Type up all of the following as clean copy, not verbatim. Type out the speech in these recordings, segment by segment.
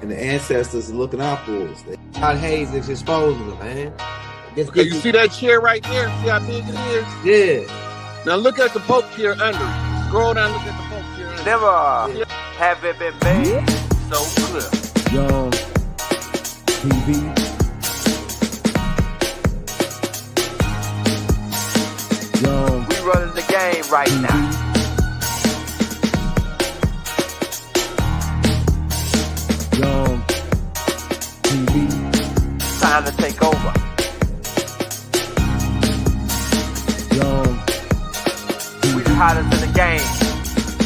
And the ancestors are looking out for us. Todd Hayes is exposing them, man. Okay, you see that chair right there? See how big it is? Yeah. Now look at the Pope chair under it. Scroll down, look at the Pope chair under it. Never have it been made so clear. Young TV. Young. We running the game right now. Young TV. Time to take over. Young We the hottest in the game.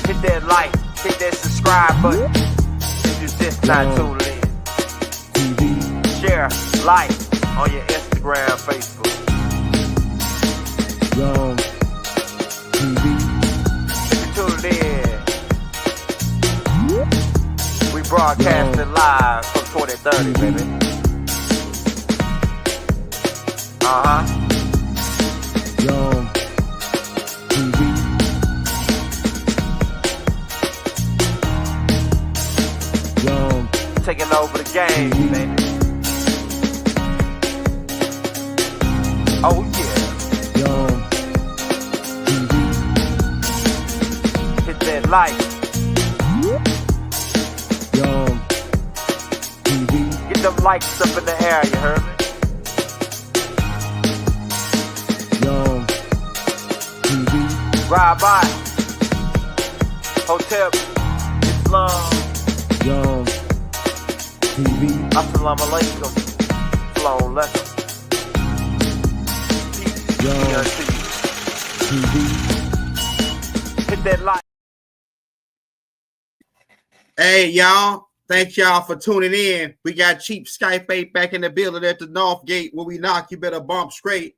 Hit that like, hit that subscribe button. If you just not tuned in. TV. Share, like on your Instagram, Facebook. Young TV. If you tuned in, we broadcasting live from 2030, baby. Young TV. Young Taking over the game, baby. Oh yeah. Young TV. Hit that like. Young TV. Get them likes up in the air, you heard me? Young TV. Ride by. Hotel Islam. Young TV. Assalamu alaikum. Flow letter. Young TV. Hit that like. Hey, y'all. Thanks, y'all, for tuning in. We got Cheap Skype 8 back in the building at the North Gate. Where we knock, you better bump straight.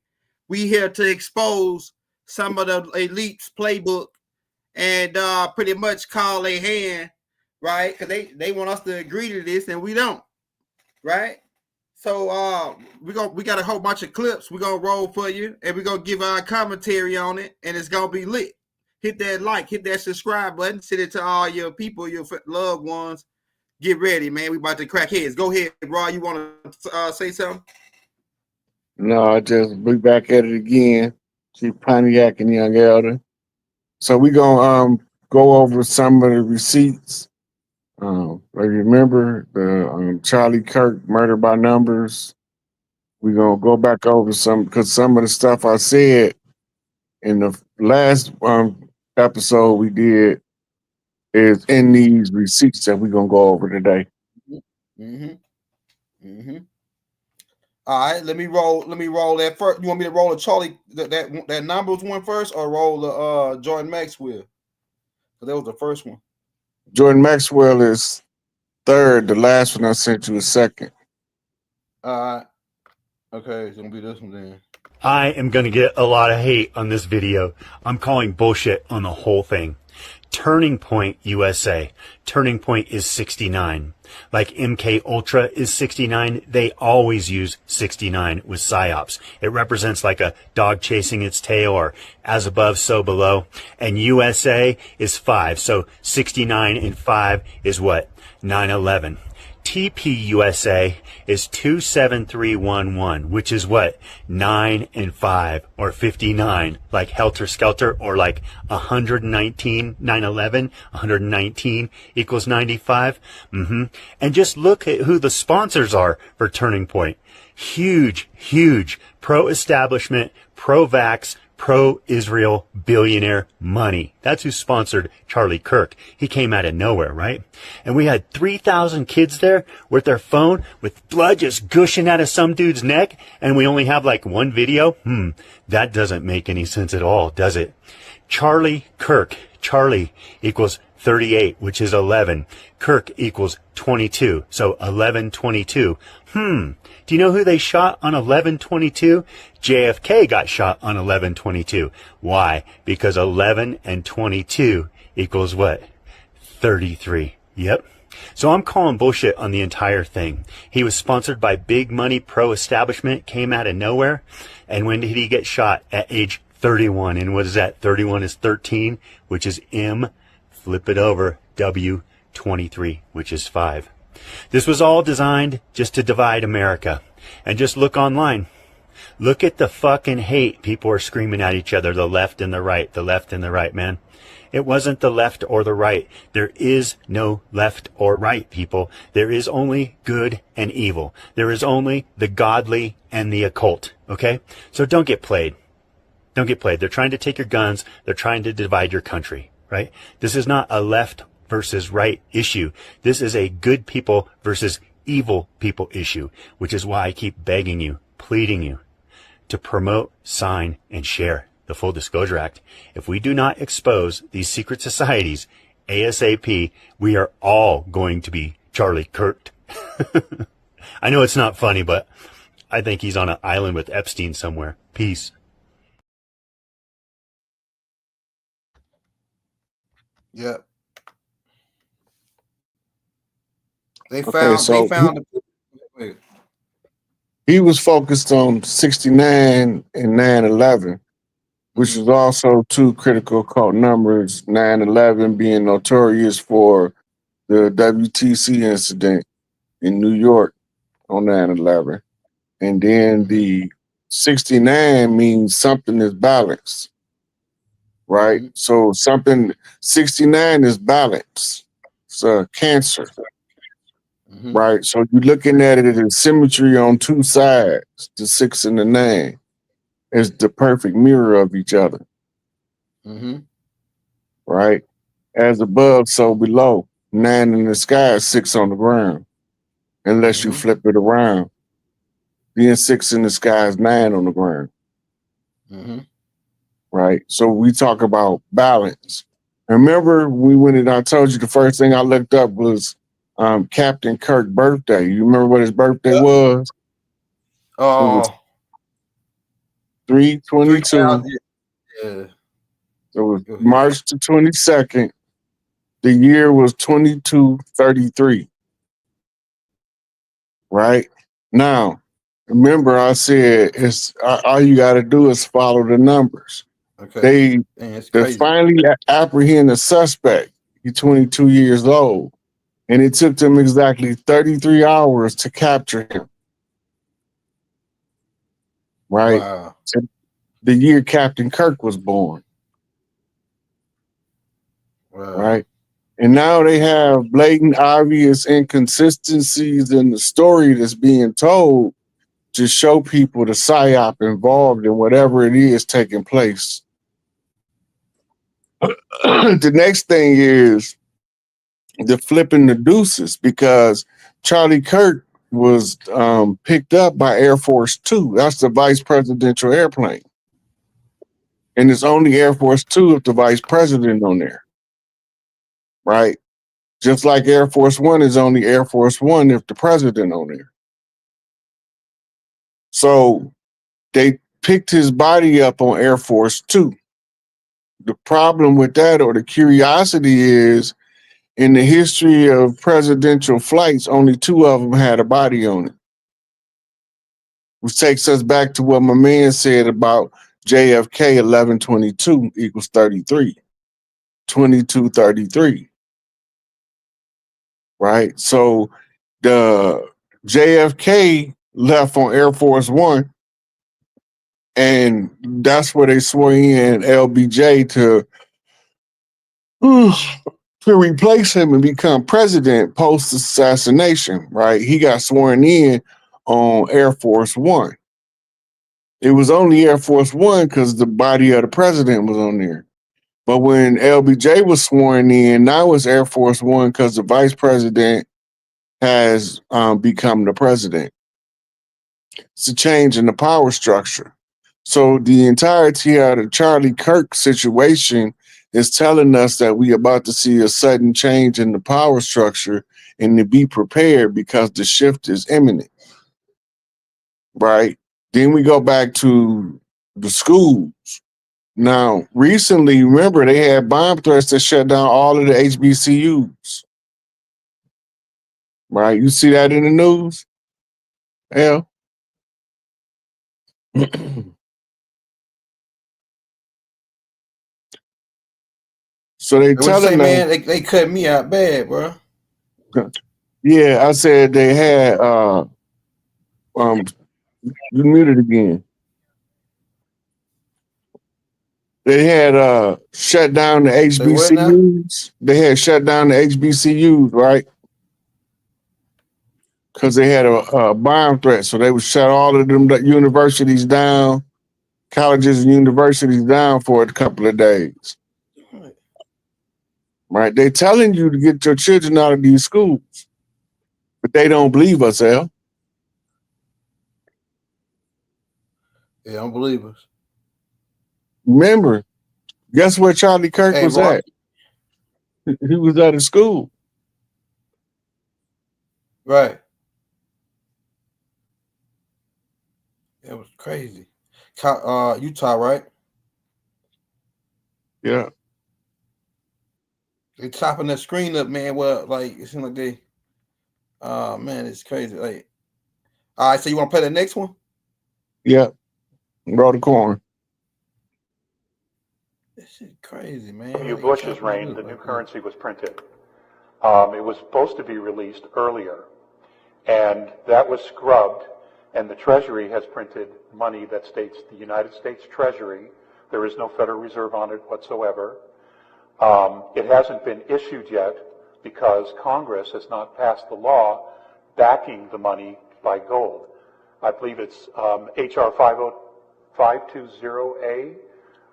We here to expose some of the Elite's playbook and pretty much call a hand, right? Because they want us to agree to this and we don't, right? So we got a whole bunch of clips we're gonna roll for you, and we're gonna give our commentary on it, and it's gonna be lit. Hit that like, hit that subscribe button, send it to all your people, your loved ones. Get ready, man. We about to crack heads. Go ahead, Roy. You want to say something? No, I just be back at it again. See Pontiac and Young Elder. So we gonna go over some of the receipts. Remember the Charlie Kirk murder by numbers. We're gonna go back over some because some of the stuff I said in the last episode we did is in these receipts that we're gonna go over today. All right, let me roll that first. You want me to roll a Charlie that numbers one first, or roll the Jordan Maxwell? So that was the first one. Jordan Maxwell is third. The last one I sent you is second. All right. Okay, it's gonna be this one then. I am going to get a lot of hate on this video. I'm calling bullshit on the whole thing. Turning Point USA. Turning Point is 69. Like MK Ultra is 69, they always use 69 with PSYOPs. It represents like a dog chasing its tail, or as above, so below. And USA is 5, so 69 and 5 is what? 9/11. TPUSA is 27311, which is what? 9 and 5, or 59, like Helter Skelter, or like 119, 9/11, 119 equals 95. And just look at who the sponsors are for Turning Point. Huge, huge pro-establishment, pro-vax, pro-Israel billionaire money. That's who sponsored Charlie Kirk. He came out of nowhere, right? And we had 3,000 kids there with their phone, with blood just gushing out of some dude's neck, and we only have like one video? That doesn't make any sense at all, does it? Charlie Kirk. Charlie equals 38, which is 11. Kirk equals 22, so 1122. Do you know who they shot on 1122? JFK got shot on 1122. Why? Because 11 and 22 equals what? 33. Yep. So I'm calling bullshit on the entire thing. He was sponsored by big money pro-establishment, came out of nowhere. And when did he get shot? At age 31. And what is that? 31 is 13, which is M. Flip it over. W. 23, which is 5. This was all designed just to divide America. And just look online. Look at the fucking hate people are screaming at each other, the left and the right, the left and the right, man. It wasn't the left or the right. There is no left or right, people. There is only good and evil. There is only the godly and the occult, okay? So don't get played. Don't get played. They're trying to take your guns. They're trying to divide your country, right? This is not a left versus right issue. This is a good people versus evil people issue, which is why I keep begging you, pleading you to promote, sign, and share the Full Disclosure Act. If we do not expose these secret societies ASAP, we are all going to be Charlie Kirk. I know it's not funny, but I think he's on an island with Epstein somewhere. Peace. Yep. They Okay, found. so They found. Wait. he was focused on 69 and 9/11, which is also two critical occult numbers, 9/11 being notorious for the WTC incident in New York on 9/11. And then the 69 means something is balanced, right? So something, 69 is balance. It's a Cancer, right? So you're looking at it as symmetry on two sides, the 6 and the 9. Is the perfect mirror of each other, right? As above, so below. 9 in the sky, 6 on the ground. Unless you flip it around. Then 6 in the sky is 9 on the ground. Right? So we talk about balance. Remember, we went and I told you the first thing I looked up was Captain Kirk's birthday. You remember what his birthday was? Oh, 3/22. yeah. It was March the 22nd. The year was 2233. Right? Now, remember I said it's all you got to do is follow the numbers. Okay. They finally apprehend a suspect. He's 22 years old. And it took them exactly 33 hours to capture him. Right? Wow. The year Captain Kirk was born. Wow. Right? And now they have blatant, obvious inconsistencies in the story that's being told to show people the psyop involved in whatever it is taking place. The next thing is the flipping the deuces, because Charlie Kirk was picked up by Air Force Two. That's the vice presidential airplane. And it's only Air Force Two if the vice president on there. Right? Just like Air Force One is only Air Force One if the president on there. So they picked his body up on Air Force Two. The problem with that, or the curiosity, is in the history of presidential flights, only 2 of them had a body on it. Which takes us back to what my man said about JFK 1122 equals 33. 2233. Right? So the JFK left on Air Force One, and that's where they swore in LBJ to replace him and become president post-assassination, right? He got sworn in on Air Force One. It was only Air Force One because the body of the president was on there. But when LBJ was sworn in, now it's Air Force One because the vice president has become the president. It's a change in the power structure. So the entirety of the Charlie Kirk situation is telling us that we about to see a sudden change in the power structure, and to be prepared because the shift is imminent. Right? Then we go back to the schools. Now, recently, remember, they had bomb threats that shut down all of the HBCUs. Right? You see that in the news? Yeah. So they What you say, telling man? us, They cut me out bad, bro. Yeah, I said they had you muted again. They had shut down the Say what now? HBCUs. They had shut down the HBCUs, right? Because they had a bomb threat. So they would shut all of them universities down, colleges and universities down for a couple of days. Right? They're telling you to get your children out of these schools, but they don't believe us, Al. They don't believe us. Remember, guess where Charlie Kirk Hey, was Rob, at? He was at a school. right. It was crazy. Utah, right? Yeah. They chopping the screen up, man. Well, like it seems like they man, it's crazy. Like, all right, so you want to play the next one? Yeah. Grow the corn. This shit crazy, man. W. Like, Bush's chopping reign, it the up new like currency was printed. It was supposed to be released earlier, and that was scrubbed, and the Treasury has printed money that states the United States Treasury. There is no Federal Reserve on it whatsoever. It hasn't been issued yet because Congress has not passed the law backing the money by gold. I believe it's H.R. 520A,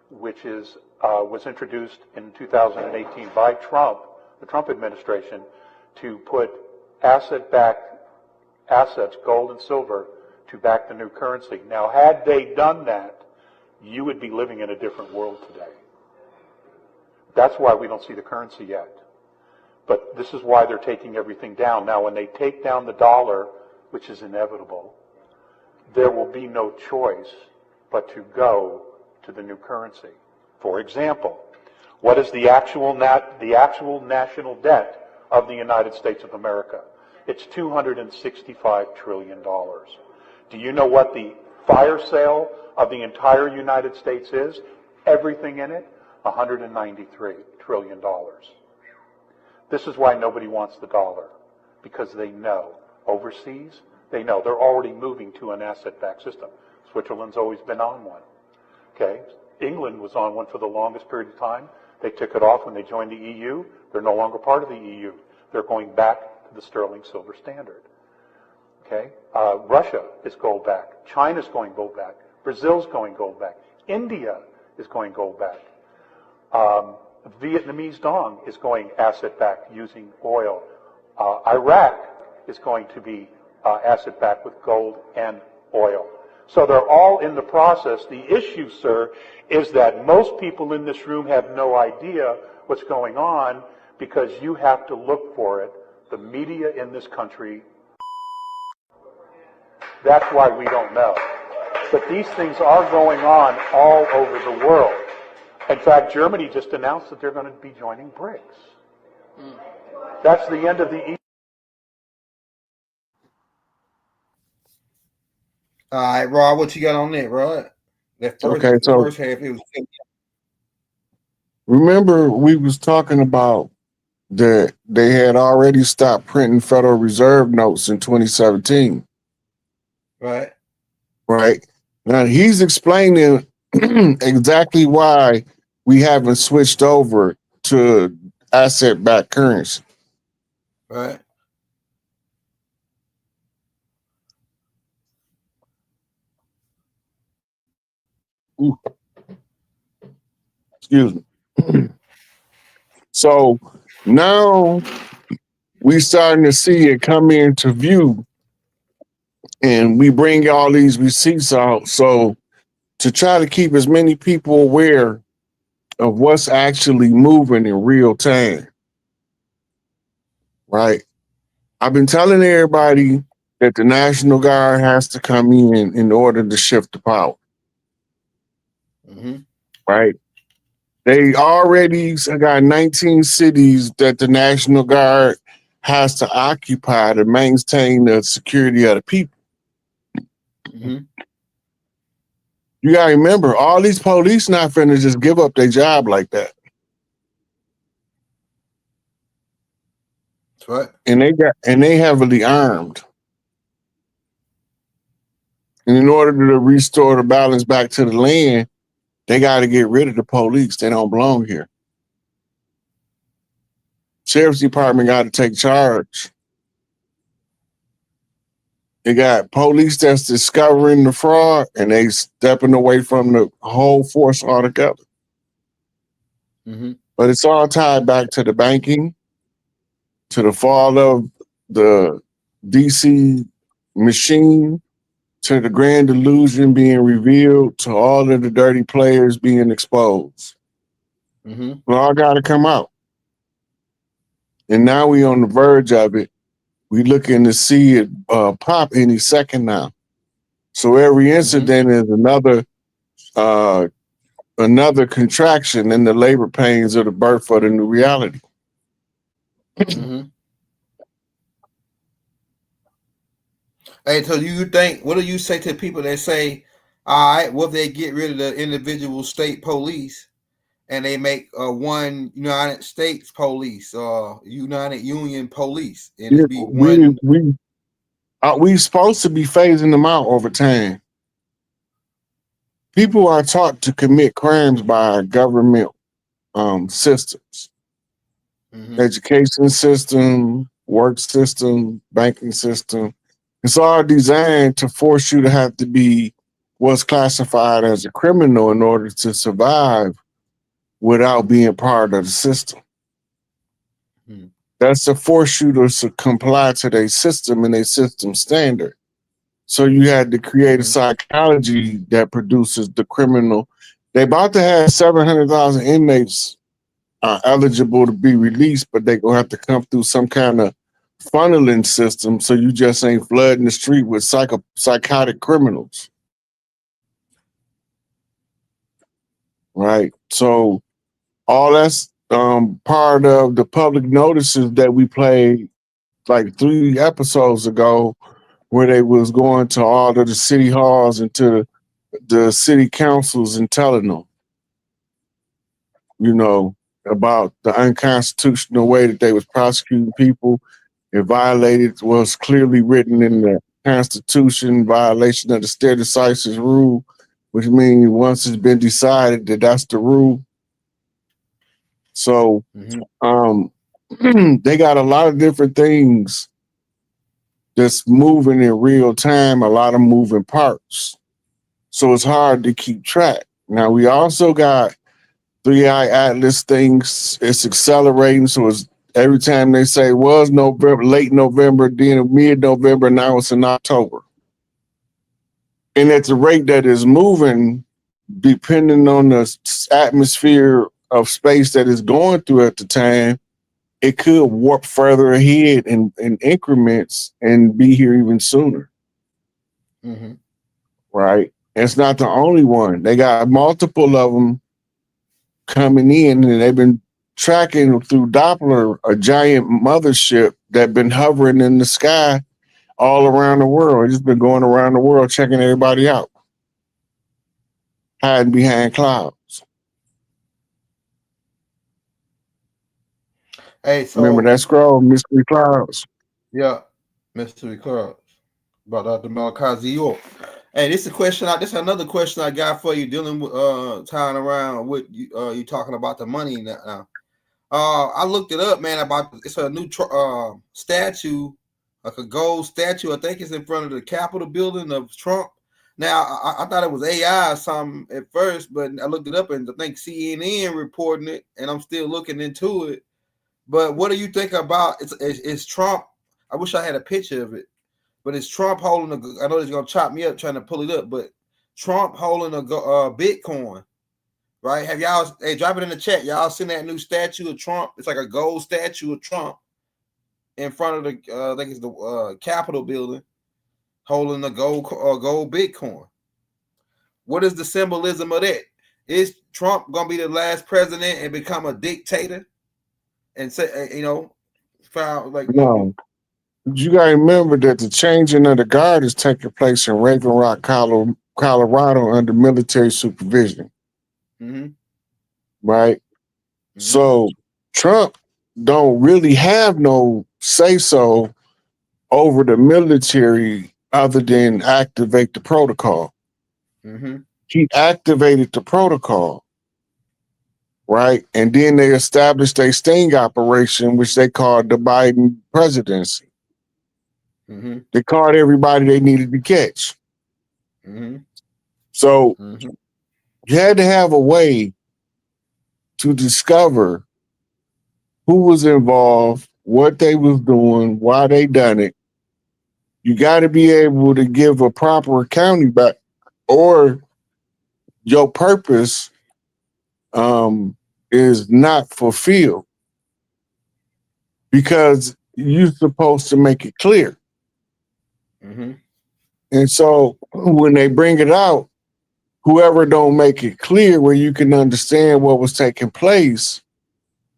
which is was introduced in 2018 by Trump, the Trump administration, to put asset-backed assets, gold and silver, to back the new currency. Now, had they done that, you would be living in a different world today. That's why we don't see the currency yet. But this is why they're taking everything down. Now, when they take down the dollar, which is inevitable, there will be no choice but to go to the new currency. For example, what is the actual national debt of the United States of America? It's $265 trillion. Do you know what the fire sale of the entire United States is? Everything in it? $193 trillion. This is why nobody wants the dollar, because they know overseas, they know they're already moving to an asset-backed system. Switzerland's always been on one. Okay? England was on one for the longest period of time. They took it off when they joined the EU. They're no longer part of the EU. They're going back to the sterling silver standard. Okay? Russia is gold back. China's going gold back. Brazil's going gold back. India is going gold back. Vietnamese dong is going asset-backed using oil. Iraq is going to be asset-backed with gold and oil. So they're all in the process. The issue, sir, is that most people in this room have no idea what's going on because you have to look for it. The media in this country, that's why we don't know. But these things are going on all over the world. In fact, Germany just announced that they're going to be joining BRICS. That's the end of the... All right, Rob, what you got on that, Rod? That first, Okay, so first half, it was... remember we was talking about that they had already stopped printing Federal Reserve notes in 2017. Right. Right. Now he's explaining exactly why we haven't switched over to asset-backed currency. Right. Ooh. Excuse me. So now we starting to see it come into view, and we bring all these receipts out. So to try to keep as many people aware of what's actually moving in real time, right? I've been telling everybody that the National Guard has to come in order to shift the power, right? They already got 19 cities that the National Guard has to occupy to maintain the security of the people. You gotta remember, all these police not finna just give up their job like that. That's right. and they heavily armed. And in order to restore the balance back to the land, they got to get rid of the police. They don't belong here. Sheriff's Department got to take charge. They got police that's discovering the fraud, and they stepping away from the whole force altogether. Mm-hmm. But it's all tied back to the banking, to the fall of the DC machine, to the grand illusion being revealed, to all of the dirty players being exposed. Mm-hmm. It all got to come out. And now we on the verge of it. We looking to see it pop any second now. So every incident is another contraction in the labor pains of the birth of the new reality. Mm-hmm. Hey, so you think, what do you say to people that say, all right, well, they get rid of the individual state police and they make one United States police, United Union police, and it be one. We supposed to be phasing them out over time. People are taught to commit crimes by government systems, education system, work system, banking system. It's all designed to force you to have to be what's classified as a criminal in order to survive without being part of the system. That's to force you to comply to their system and their system standard. So you had to create a psychology that produces the criminal. They about to have 700,000 inmates eligible to be released, but they gonna have to come through some kind of funneling system, so you just ain't flooding the street with psychotic criminals. Right? So all that's part of the public notices that we played like 3 episodes ago, where they was going to all of the city halls and to the city councils and telling them, about the unconstitutional way that they was prosecuting people. It violated what's clearly written in the Constitution, violation of the stare decisis rule, which means once it's been decided that that's the rule. So they got a lot of different things that's moving in real time, a lot of moving parts. So it's hard to keep track. Now we also got 3i Atlas things. It's accelerating, so it's every time they say was November, late November, then mid-November, now it's in October. And at the rate that is moving, depending on the atmosphere of space that is going through at the time, it could warp further ahead in increments and be here even sooner. Right? And it's not the only one. They got multiple of them coming in, and they've been tracking through Doppler a giant mothership that been hovering in the sky all around the world. It's been going around the world checking everybody out, hiding behind clouds. Hey, so remember that scroll, Mystery Clouds? Yeah, Mystery Clouds. About Dr. Malkazi York. Hey, this is a question. This is another question I got for you, dealing with tying around with you talking about the money now. I looked it up, man. It's a new statue, like a gold statue. I think it's in front of the Capitol building of Trump. Now, I thought it was AI or something at first, but I looked it up and I think CNN reporting it, and I'm still looking into it. But what do you think about it's Trump? I wish I had a picture of it, but it's Trump holding I know he's gonna chop me up trying to pull it up, but Trump holding a Bitcoin, right? Have y'all? Hey, drop it in the chat. Y'all seen that new statue of Trump? It's like a gold statue of Trump in front of the I think it's the Capitol building, holding a gold Bitcoin. What is the symbolism of that? Is Trump gonna be the last president and become a dictator? And say, found like no. You gotta remember that the changing of the guard is taking place in Raven Rock, Colorado, under military supervision. Right? So Trump don't really have no say so over the military other than activate the protocol. Mm-hmm. He activated the protocol, right? And then they established a sting operation, which they called the Biden presidency. Mm-hmm. They caught everybody they needed to catch. Mm-hmm. So Mm-hmm. you had to have a way to discover who was involved, what they was doing, why they done it. You got to be able to give a proper accounting back, or your purpose is not fulfilled because you're supposed to make it clear. Mm-hmm. And so when they bring it out, whoever don't make it clear where you can understand what was taking place,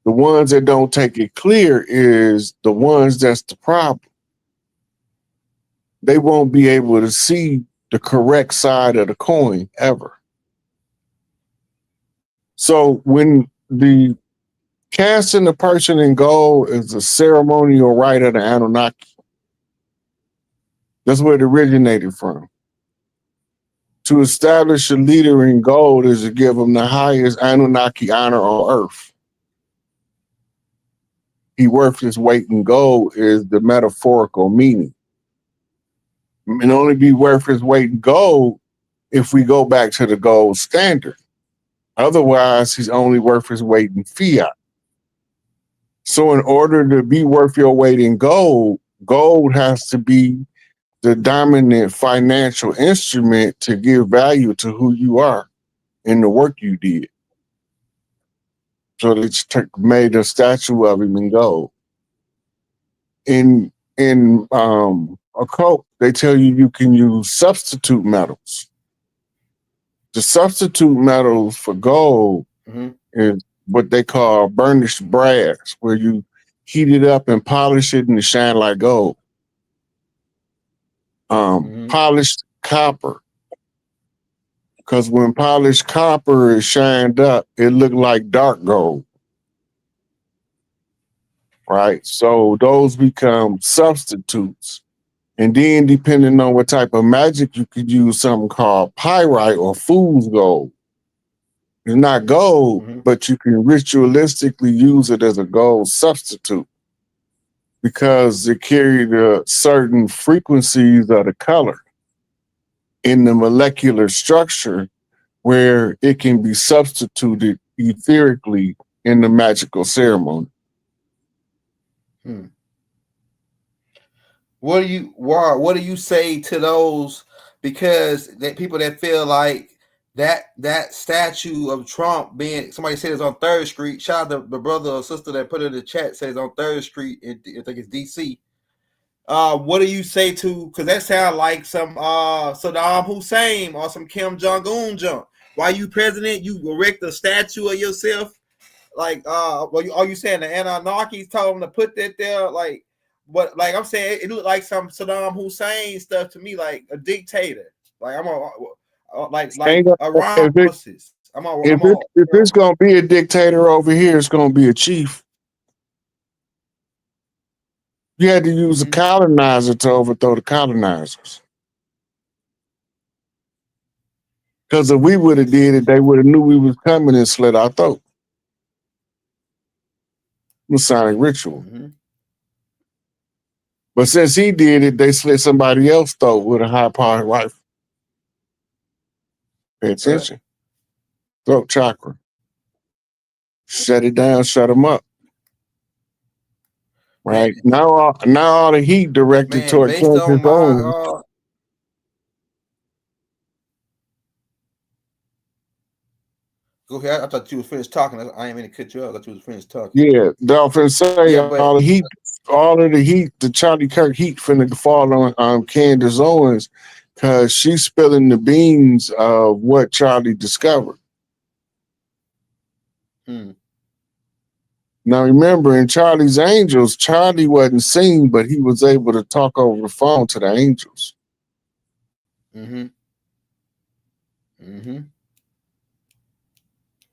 the ones that don't take it clear is the ones that's the problem. They won't be able to see the correct side of the coin ever. So when the casting the person in gold is a ceremonial rite of the Anunnaki, that's where it originated from. To establish a leader in gold is to give them the highest Anunnaki honor on earth. He worth his weight in gold is the metaphorical meaning. And only be worth his weight in gold if we go back to the gold standard. Otherwise, he's only worth his weight in fiat. So in order to be worth your weight in gold, gold has to be the dominant financial instrument to give value to who you are and the work you did. So they made a statue of him in gold. In occult, they tell you can use substitute metals. The substitute metals for gold Mm-hmm. is what they call burnished brass, where you heat it up and polish it and it shine like gold. Polished copper, because when polished copper is shined up, it looked like dark gold. Right? So those become substitutes. And then depending on what type of magic, you could use something called pyrite or fool's gold. It's not gold, but you can ritualistically use it as a gold substitute because it carries the certain frequencies of the color in the molecular structure where it can be substituted etherically in the magical ceremony. What do you say to those? Because that people that feel like that statue of Trump being, somebody said it's on 3rd Street. Shout out to the brother or sister that put it in the chat, says on 3rd Street. I think it's DC. What do you say to? Because that sounds like some Saddam Hussein or some Kim Jong-un junk. Why you president? You erect a statue of yourself? Like, are you saying the Anunnakis told him to put that there? Like, what? Like I'm saying, it looked like some Saddam Hussein stuff to me, like a dictator. Like I'm like Iran pussies. If it's gonna be a dictator over here, it's gonna be a chief. You had to use a colonizer to overthrow the colonizers. Because if we would have did it, they would have knew we was coming and slit our throat. Masonic ritual. But since he did it, they slit somebody else's throat with a high-powered rifle. Pay attention. Throat chakra. Shut it down, shut them up. Right? Now all the heat directed toward Kansas Owens. Go ahead. I thought you was finished talking. I ain't mean to cut you off. I thought you was finished talking. Yeah, Dolphin say all of the heat, the Charlie Kirk heat finna fall on Candace Owens because she's spilling the beans of what Charlie discovered. Now remember, in Charlie's Angels, Charlie wasn't seen, but he was able to talk over the phone to the angels.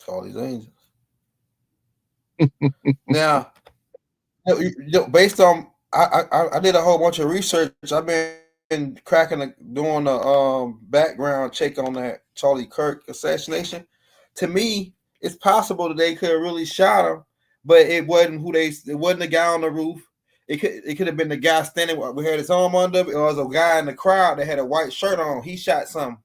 Charlie's Angels. Now, based on I did a whole bunch of research. I've been doing a background check on that Charlie Kirk assassination. To me, it's possible that they could have really shot him, but it wasn't it wasn't the guy on the roof. It could have been the guy standing we had his arm under, or it was a guy in the crowd that had a white shirt on. He shot something.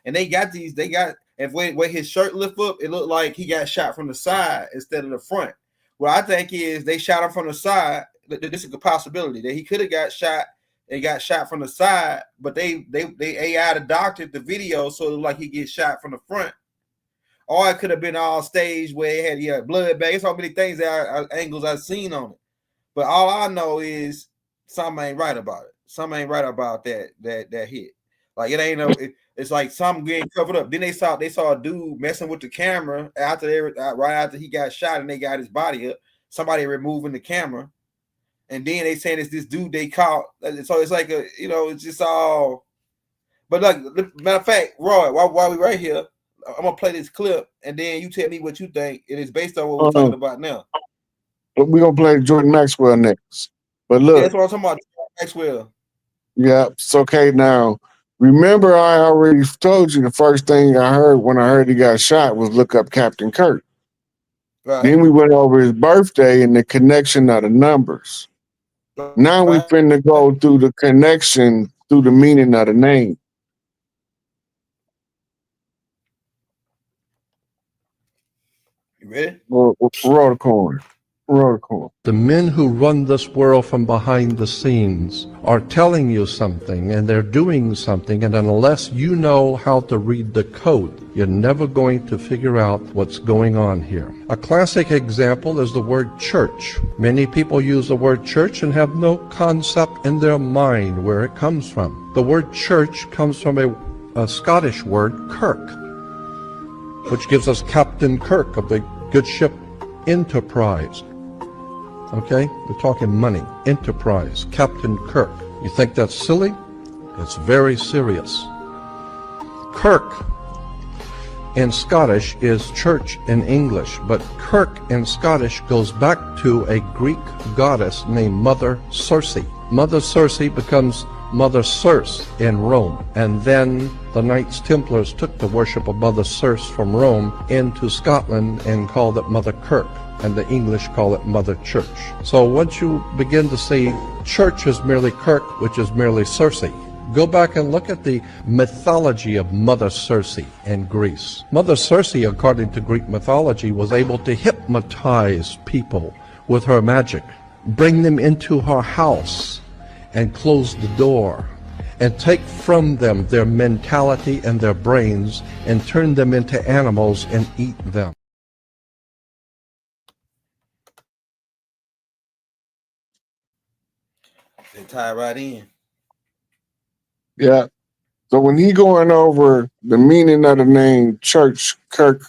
And if when his shirt lift up, it looked like he got shot from the side instead of the front. What I think is they shot him from the side. This is a possibility that he could have got shot and got shot from the side, but they AI doctored the video so it looked like he gets shot from the front. Or it could have been all staged where he had blood bags. So many things angles I've seen on it. But all I know is something ain't right about it. Something ain't right about that hit. Like it ain't it's like something getting covered up. Then they saw a dude messing with the camera right after he got shot and they got his body up. Somebody removing the camera, and then they saying it's this dude they caught. So it's like it's just all. But like matter of fact, Roy, while we right here, I'm gonna play this clip, and then you tell me what you think. It is based on what we're talking about now. We're gonna play Jordan Maxwell next. But look, that's what I'm talking about. Maxwell. Yeah, it's okay. Now, remember, I already told you the first thing I heard when I heard he got shot was look up Captain Kirk. Right. Then we went over his birthday and the connection of the numbers. Now we finna go through the connection through the meaning of the name. You ready? Roll the corn. The men who run this world from behind the scenes are telling you something and they're doing something, and unless you know how to read the code, you're never going to figure out what's going on here. A classic example is the word church. Many people use the word church and have no concept in their mind where it comes from. The word church comes from a Scottish word, Kirk, which gives us Captain Kirk of the good ship Enterprise. Okay, we're talking money. Enterprise, Captain Kirk. You think that's silly? It's very serious. Kirk in Scottish is church in English, but Kirk in Scottish goes back to a Greek goddess named Mother Circe. Mother Circe becomes Mother Circe in Rome, and then the Knights Templars took the worship of Mother Circe from Rome into Scotland and called it Mother Kirk, and the English call it Mother Church. So once you begin to see church is merely Kirk, which is merely Circe, go back and look at the mythology of Mother Circe in Greece. Mother Circe, according to Greek mythology, was able to hypnotize people with her magic, bring them into her house and close the door, and take from them their mentality and their brains and turn them into animals and eat them. They tie right in. Yeah. So when he going over the meaning of the name Church Kirk,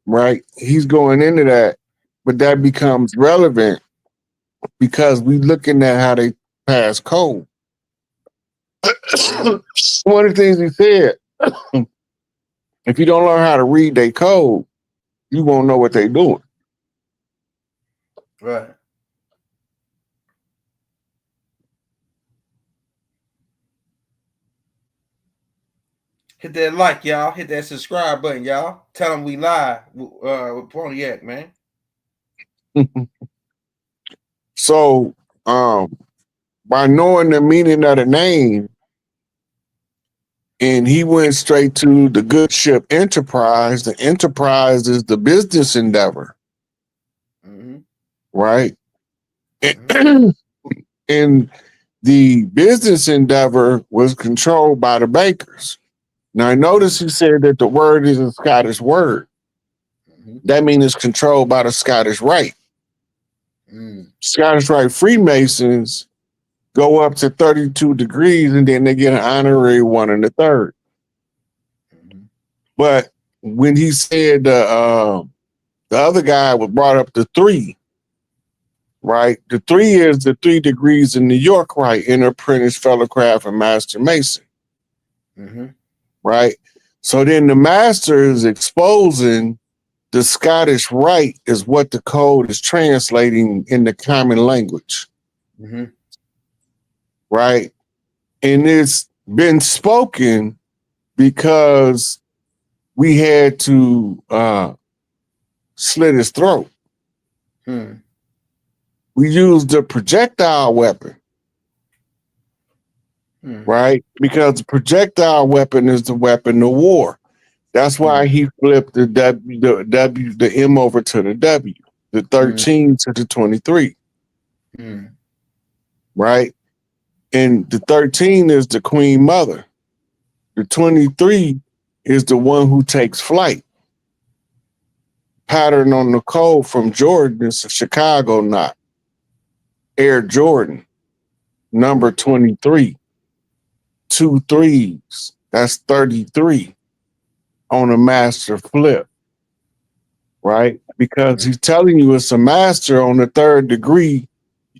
right, he's going into that, but that becomes relevant because we looking at how they pass code. One of the things he said, if you don't learn how to read their code, you won't know what they're doing. Right. Hit that like, y'all. Hit that subscribe button, y'all. Tell them we live with Pontiac, man. So, by knowing the meaning of the name, and he went straight to the good ship Enterprise. The Enterprise is the business endeavor, right? Mm-hmm. And the business endeavor was controlled by the bankers. Now, I notice he said that the word is a Scottish word. Mm-hmm. That means it's controlled by the Scottish Rite. Scottish Rite Freemasons go up to 32 degrees and then they get an honorary 1 1/3. Mm-hmm. But when he said the other guy was brought up to 3, right? The 3 is the 3 degrees in New York, right? Inner Apprentice, Fellow Craft, and Master Mason. Mm-hmm. Right? So then the master is exposing the Scottish Rite is what the code is translating in the common language. Mm-hmm. right? And it's been spoken because we had to slit his throat. Hmm. We used the projectile weapon, right? Because the projectile weapon is the weapon of war. That's why he flipped the M over to the W, the 13 to the 23, right? And the 13 is the queen mother. The 23 is the one who takes flight. Pattern on the code from Jordan is a Chicago knot. Air Jordan, number 23. 2 3s, that's 33 on a master flip, right? Because he's telling you it's a master on the 3rd degree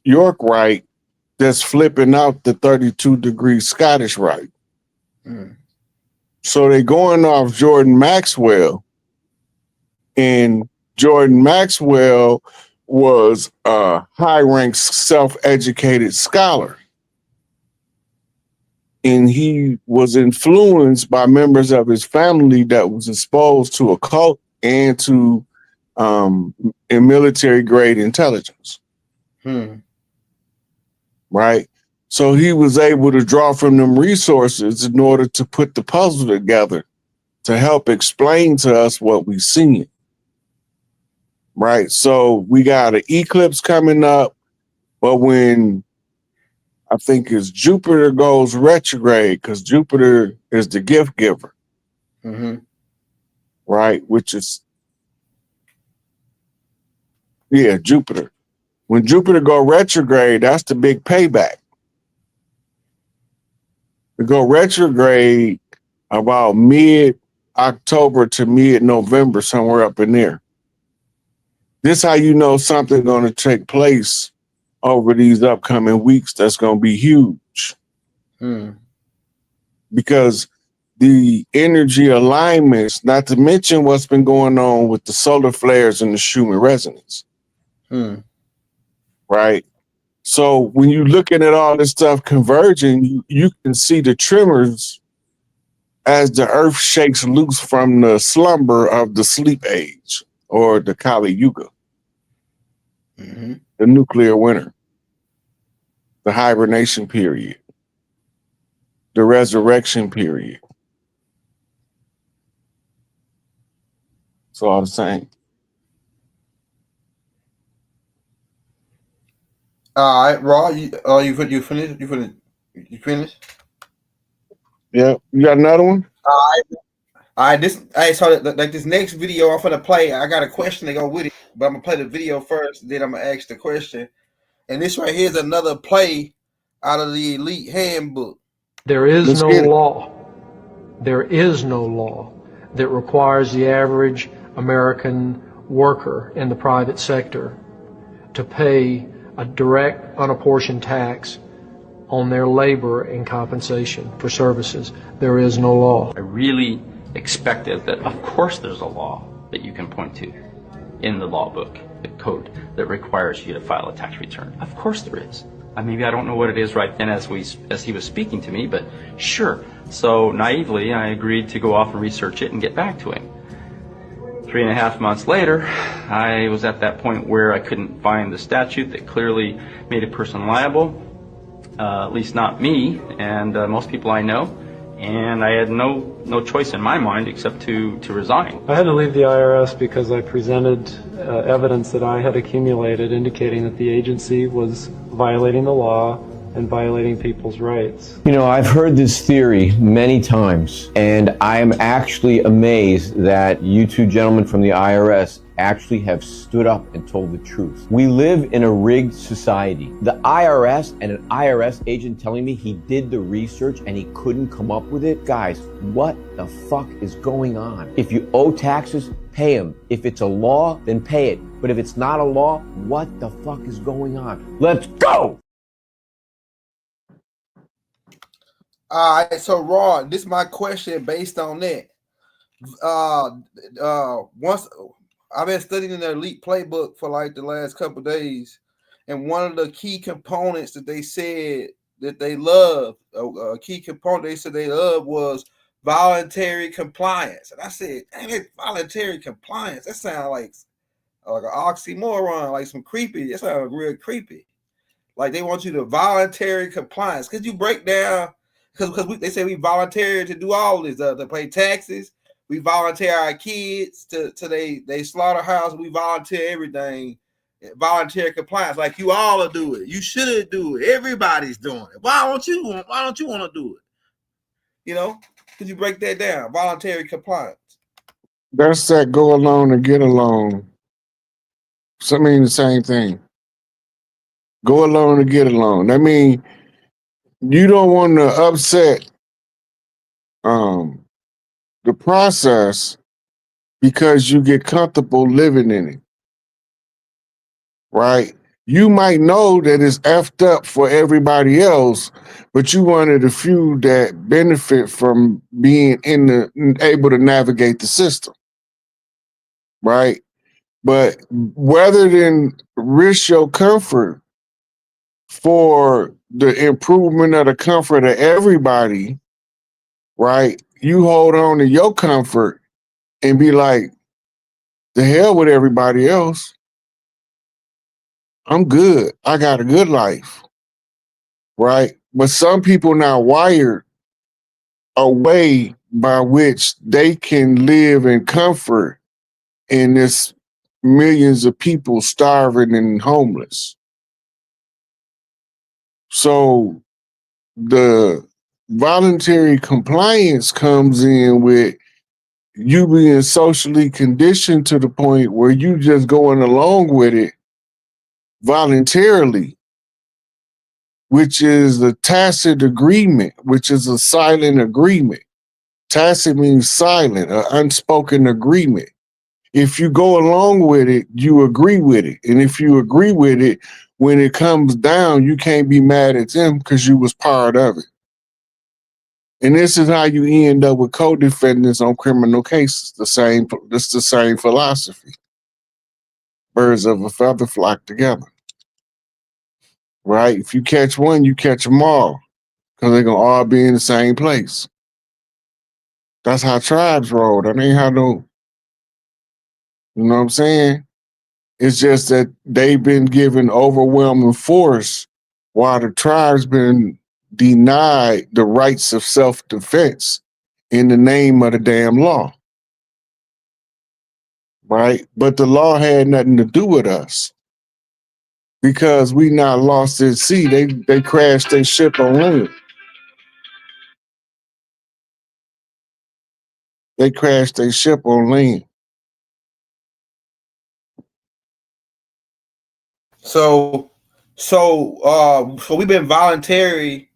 York right that's flipping out the 32 degree Scottish right. So they're going off Jordan Maxwell, and Jordan Maxwell was a high-ranked self-educated scholar. And he was influenced by members of his family that was exposed to occult and to military grade intelligence. Right? So he was able to draw from them resources in order to put the puzzle together to help explain to us what we've seen. Right? So we got an eclipse coming up, but when I think it's Jupiter goes retrograde, because Jupiter is the gift giver, right? Which is, Jupiter. When Jupiter go retrograde, that's the big payback. To go retrograde about mid-October to mid-November, somewhere up in there. This how you know something's going to take place over these upcoming weeks that's going to be huge. Because the energy alignments, not to mention what's been going on with the solar flares and the Schumann resonance. Right? So when you're looking at all this stuff converging, you can see the tremors as the earth shakes loose from the slumber of the sleep age, or the Kali Yuga. The nuclear winter, the hibernation period, the resurrection period. It's all the same. All right, Raw. You finished? You finished? Yeah. You got another one? All right. So like this next video I'm gonna play, I got a question to go with it, but I'm gonna play the video first, then I'm gonna ask the question. And this right here is another play out of the Elite Handbook. There is no law. There is no law that requires the average American worker in the private sector to pay a direct unapportioned tax on their labor and compensation for services. There is no law. I really expected that, of course there's a law that you can point to in the law book, the code that requires you to file a tax return. Of course there is. Maybe I don't know what it is right then as he was speaking to me, but sure. So naively, I agreed to go off and research it and get back to him. 3.5 months later, I was at that point where I couldn't find the statute that clearly made a person liable, at least not me and most people I know, and I had no choice in my mind except to resign. I had to leave the IRS because I presented evidence that I had accumulated indicating that the agency was violating the law and violating people's rights. You know, I've heard this theory many times, and I am actually amazed that you two gentlemen from the IRS actually have stood up and told the truth. We live in a rigged society. The IRS and an IRS agent telling me he did the research and he couldn't come up with it. Guys, what the fuck is going on? If you owe taxes, pay them. If it's a law, then pay it. But if it's not a law, what the fuck is going on? Let's go! All right, so Raw, this is my question based on that. Once I've been studying the Elite Playbook for like the last couple of days, And one of the key components that they said that they love, a key component they said they love was voluntary compliance. And I said, dang it, voluntary compliance. That sounds like an oxymoron, like some creepy. That sounds real creepy. Like they want you to voluntary compliance. Could you break down? Because they say we volunteer to do all this, to pay taxes. We volunteer our kids to they slaughterhouse. We volunteer everything. Voluntary compliance, like you all do it. You should do it. Everybody's doing it. Why don't you want to do it? You know, could you break that down? Voluntary compliance. That's that go along and get along. So I mean the same thing. Go along and get along. That means you don't want to upset the process because you get comfortable living in it. Right? You might know that it's effed up for everybody else, but you one of the few that benefit from being able to navigate the system. Right? But rather than risk your comfort for the improvement of the comfort of everybody, right? You hold on to your comfort and be like, the hell with everybody else. I'm good. I got a good life, right? But some people now wired a way by which they can live in comfort in this millions of people starving and homeless. So the voluntary compliance comes in with you being socially conditioned to the point where you just going along with it voluntarily, which is a tacit agreement, which is a silent agreement. Tacit means silent, an unspoken agreement. If you go along with it, you agree with it. And if you agree with it, when it comes down, you can't be mad at them because you was part of it. And this is how you end up with co-defendants on criminal cases. It's the same philosophy. Birds of a feather flock together. Right? If you catch one, you catch them all. Because they're going to all be in the same place. That's how tribes roll. That ain't how no, you know what I'm saying? It's just that they've been given overwhelming force while the tribe's been denied the rights of self-defense in the name of the damn law. Right? But the law had nothing to do with us because we not lost at sea. They crashed their ship on land. They crashed their ship on land. So we've been voluntary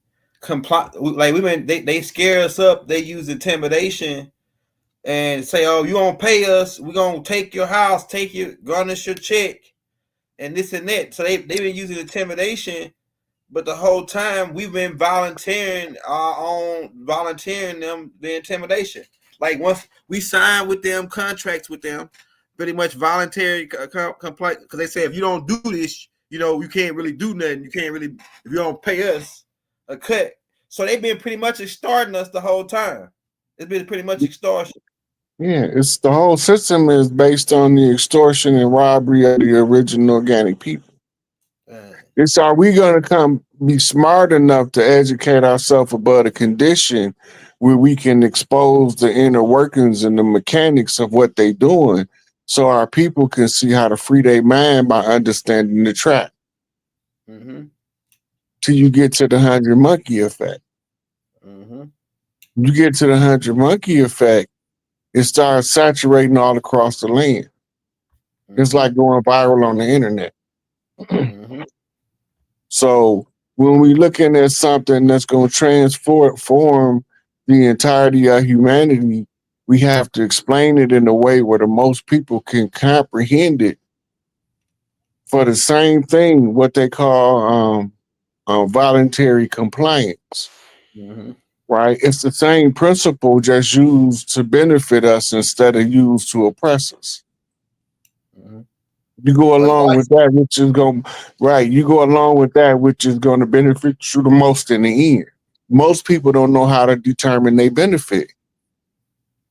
like they scare us up. They use intimidation and say, "Oh, you gonna pay us? We're gonna take your house, garnish your check, and this and that." So they've been using intimidation, but the whole time we've been volunteering them the intimidation. Like once we sign with them contracts with them, pretty much voluntary complaint, because they say if you don't do this, you can't really do nothing. You can't really, if you don't pay us a cut. So they've been pretty much extorting us the whole time. It's been pretty much extortion. Yeah, it's the whole system is based on the extortion and robbery of the original organic people. It's are we going to be smart enough to educate ourselves about a condition where we can expose the inner workings and the mechanics of what they're doing so our people can see how to free their mind by understanding the trap. Mm-hmm. Till you get to the 100 monkey effect. Mm-hmm. You get to the 100 monkey effect, it starts saturating all across the land. Mm-hmm. It's like going viral on the internet. Mm-hmm. So when we looking at something that's going to transform the entirety of humanity, we have to explain it in a way where the most people can comprehend it for the same thing, what they call voluntary compliance. Mm-hmm. Right? It's the same principle, just used to benefit us instead of used to oppress us. Mm-hmm. You go along with that, which is going right. You go along with that, which is going to benefit you the most in the end. Most people don't know how to determine their benefit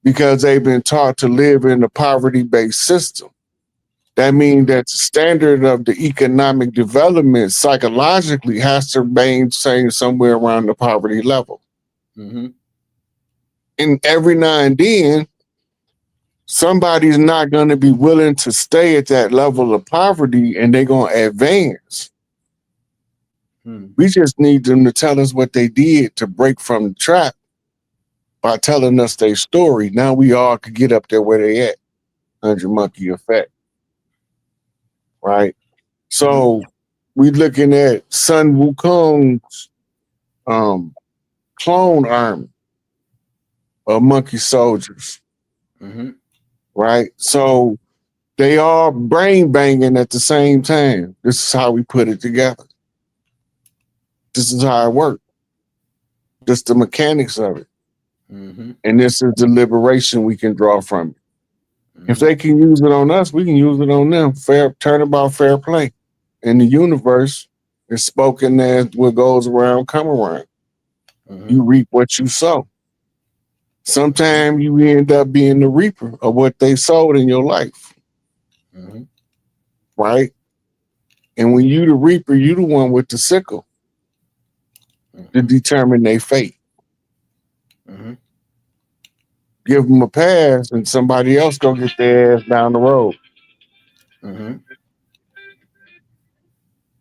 because they've been taught to live in a poverty-based system. That means that the standard of the economic development psychologically has to maintain somewhere around the poverty level. Mm-hmm. And every now and then, somebody's not going to be willing to stay at that level of poverty and they're going to advance. We just need them to tell us what they did to break from the trap by telling us their story. Now we all could get up there where they at. 100 monkey effect. Right? So we looking at Sun Wukong's clone army of monkey soldiers. Right? So they all brain banging at the same time. This is how we put it together. This is how it works. Just the mechanics of it. And this is the liberation we can draw from it. If they can use it on us, we can use it on them. Turnabout fair play. In the universe, it's spoken as what goes around, come around. You reap what you sow. Sometimes you end up being the reaper of what they sowed in your life. Right? And when you the reaper, you the one with the sickle to determine their fate. Give them a pass and somebody else go get their ass down the road.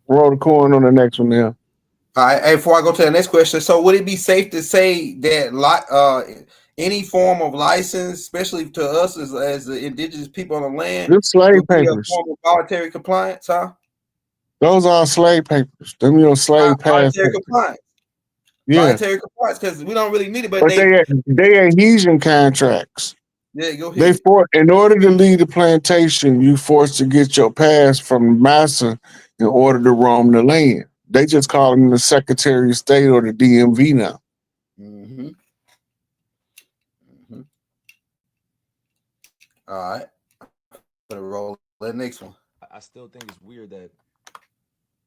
Roll the coin on the next one now. All right. Hey, before I go to the next question, so would it be safe to say that any form of license, especially to us as the indigenous people on the land, Just slave would be a papers. form of voluntary compliance, huh? Those are slave papers. Them your slave pass. Voluntary compliance. Yeah. Voluntary compliance, because we don't really need it, but they adhesion contracts. Yeah, go ahead. In order to leave the plantation, you forced to get your pass from the master in order to roam the land. They just call them the Secretary of State or the DMV now. All right. Gonna roll the next one. I still think it's weird that,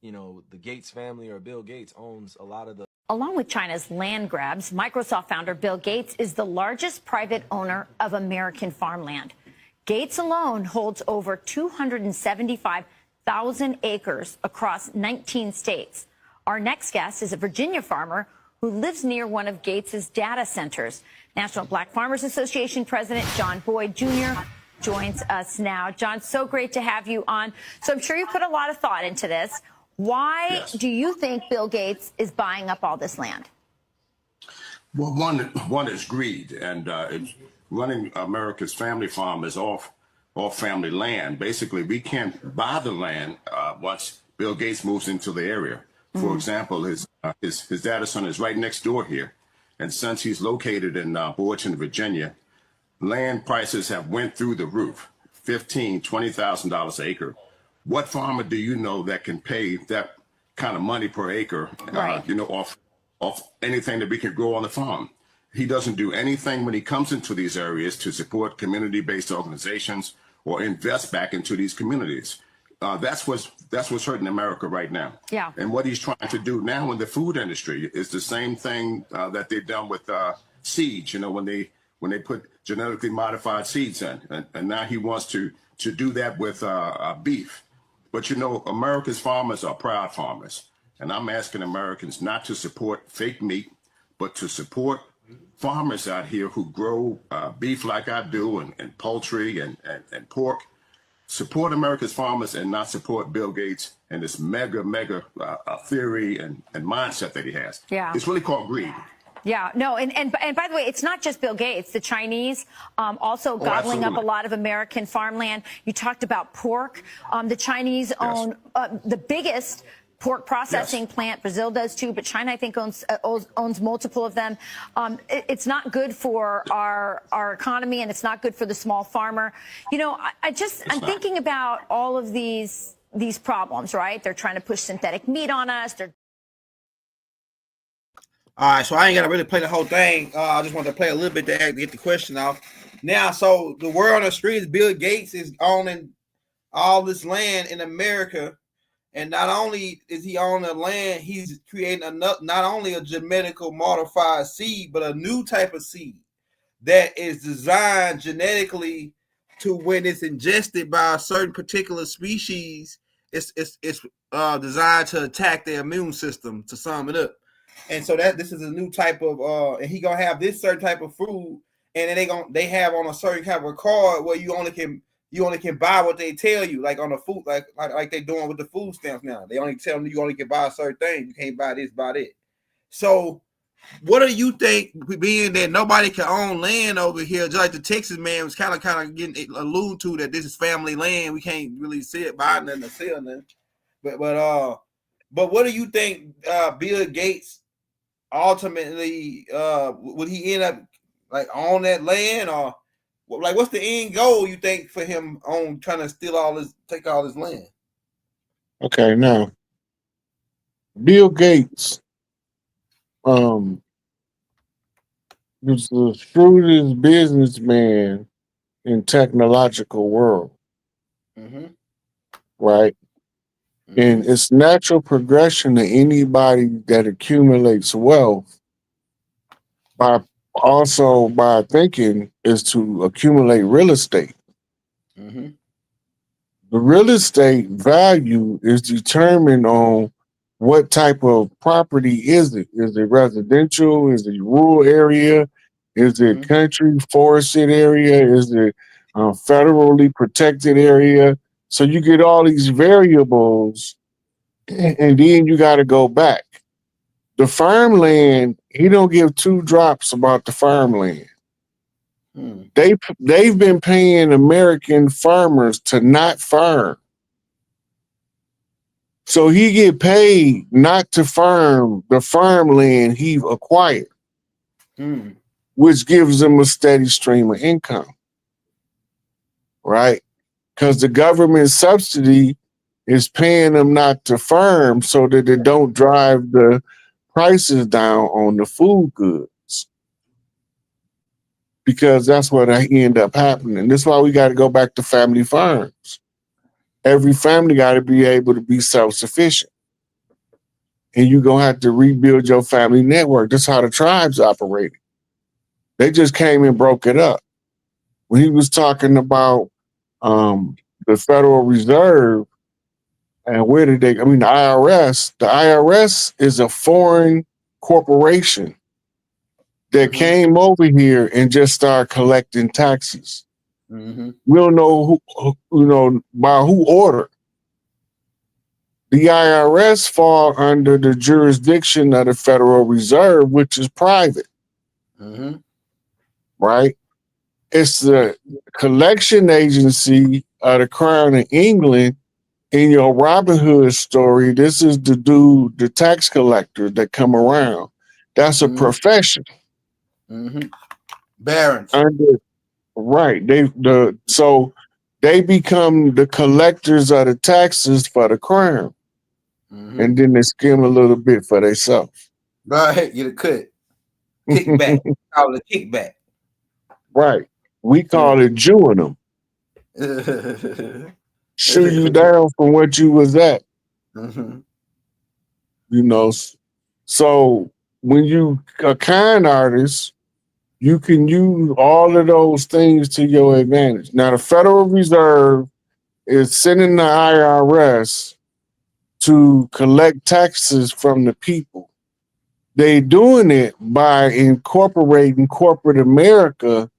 you know, the Gates family or Bill Gates owns a lot of the. Along with China's land grabs, Microsoft founder Bill Gates is the largest private owner of American farmland. Gates alone holds over 275,000 acres across 19 states. Our next guest is a Virginia farmer who lives near one of Gates's data centers. National Black Farmers Association President John Boyd Jr. joins us now. John, so great to have you on. So I'm sure you put a lot of thought into this. Why do you think Bill Gates is buying up all this land? Well, one is greed, and it's running America's family farm is off family land. Basically, we can't buy the land once Bill Gates moves into the area. For example, his data center is right next door here, and since he's located in Boydton, Virginia, land prices have went through the roof, $15,000, $20,000 an acre. What farmer do you know that can pay that kind of money per acre, off anything that we can grow on the farm? He doesn't do anything when he comes into these areas to support community-based organizations or invest back into these communities. That's what's hurting America right now. Yeah. And what he's trying to do now in the food industry is the same thing that they've done with seeds. You know, when they put genetically modified seeds in, and now he wants to do that with beef. But you know, America's farmers are proud farmers, and I'm asking Americans not to support fake meat, but to support farmers out here who grow beef like I do, and poultry and pork. Support America's farmers and not support Bill Gates and this mega theory and mindset that he has. Yeah. It's really called greed. Yeah, no, and by the way, it's not just Bill Gates. The Chinese also gobbling up a lot of American farmland. You talked about pork. The Chinese own the biggest pork processing plant. Brazil does too, but China, I think, owns multiple of them. It's not good for our economy, and it's not good for the small farmer. You know, I'm thinking about all of these problems, right? They're trying to push synthetic meat on us. All right, so I ain't got to really play the whole thing. I just wanted to play a little bit to get the question off. Now, so the word on the street is Bill Gates is owning all this land in America, and not only is he on the land, he's creating not only a genetically modified seed, but a new type of seed that is designed genetically to, when it's ingested by a certain particular species, it's designed to attack their immune system, to sum it up. And so that this is a new type of and he gonna have this certain type of food, and then they have on a certain kind of card where you only can buy what they tell you, like on the food, like they're doing with the food stamps now. They only tell them you only can buy a certain thing. You can't buy this, buy that. So what do you think, being that nobody can own land over here, just like the Texas man was kind of getting alluded to, that this is family land, we can't really buy nothing or sell nothing. But what do you think Bill Gates ultimately would he end up like on that land, or like what's the end goal you think for him on trying to take all this land? Okay, now Bill Gates was the shrewdest businessman in technological world, right? And it's natural progression to anybody that accumulates wealth by thinking is to accumulate real estate. The real estate value is determined on what type of property is it? Is it residential? Is it rural area? Is it country forested area? Is it federally protected area? So you get all these variables, and then you got to go back. The farmland, he don't give two drops about the farmland. They've been paying American farmers to not farm. So he get paid not to farm the farmland he acquired, which gives him a steady stream of income, right? Because the government subsidy is paying them not to farm so that it don't drive the prices down on the food goods, because that's what end up happening. That's why we got to go back to family farms. Every family got to be able to be self-sufficient. And you're going to have to rebuild your family network. That's how the tribes operated. They just came and broke it up. When he was talking about the Federal Reserve, and the IRS, the IRS is a foreign corporation that came over here and just started collecting taxes. We don't know by who order. The IRS fall under the jurisdiction of the Federal Reserve, which is private, right? It's the collection agency of the Crown of England. In your Robin Hood story, this is the tax collector that come around. That's a profession. Barons. Right. So they become the collectors of the taxes for the crown. And then they skim a little bit for themselves. Right, get a cut. Kickback. Call it a kickback. Right. We call it Jewing them. Shoot you down from what you was at. So when you a kind artist, you can use all of those things to your advantage. Now, the Federal Reserve is sending the IRS to collect taxes from the people. They doing it by incorporating corporate America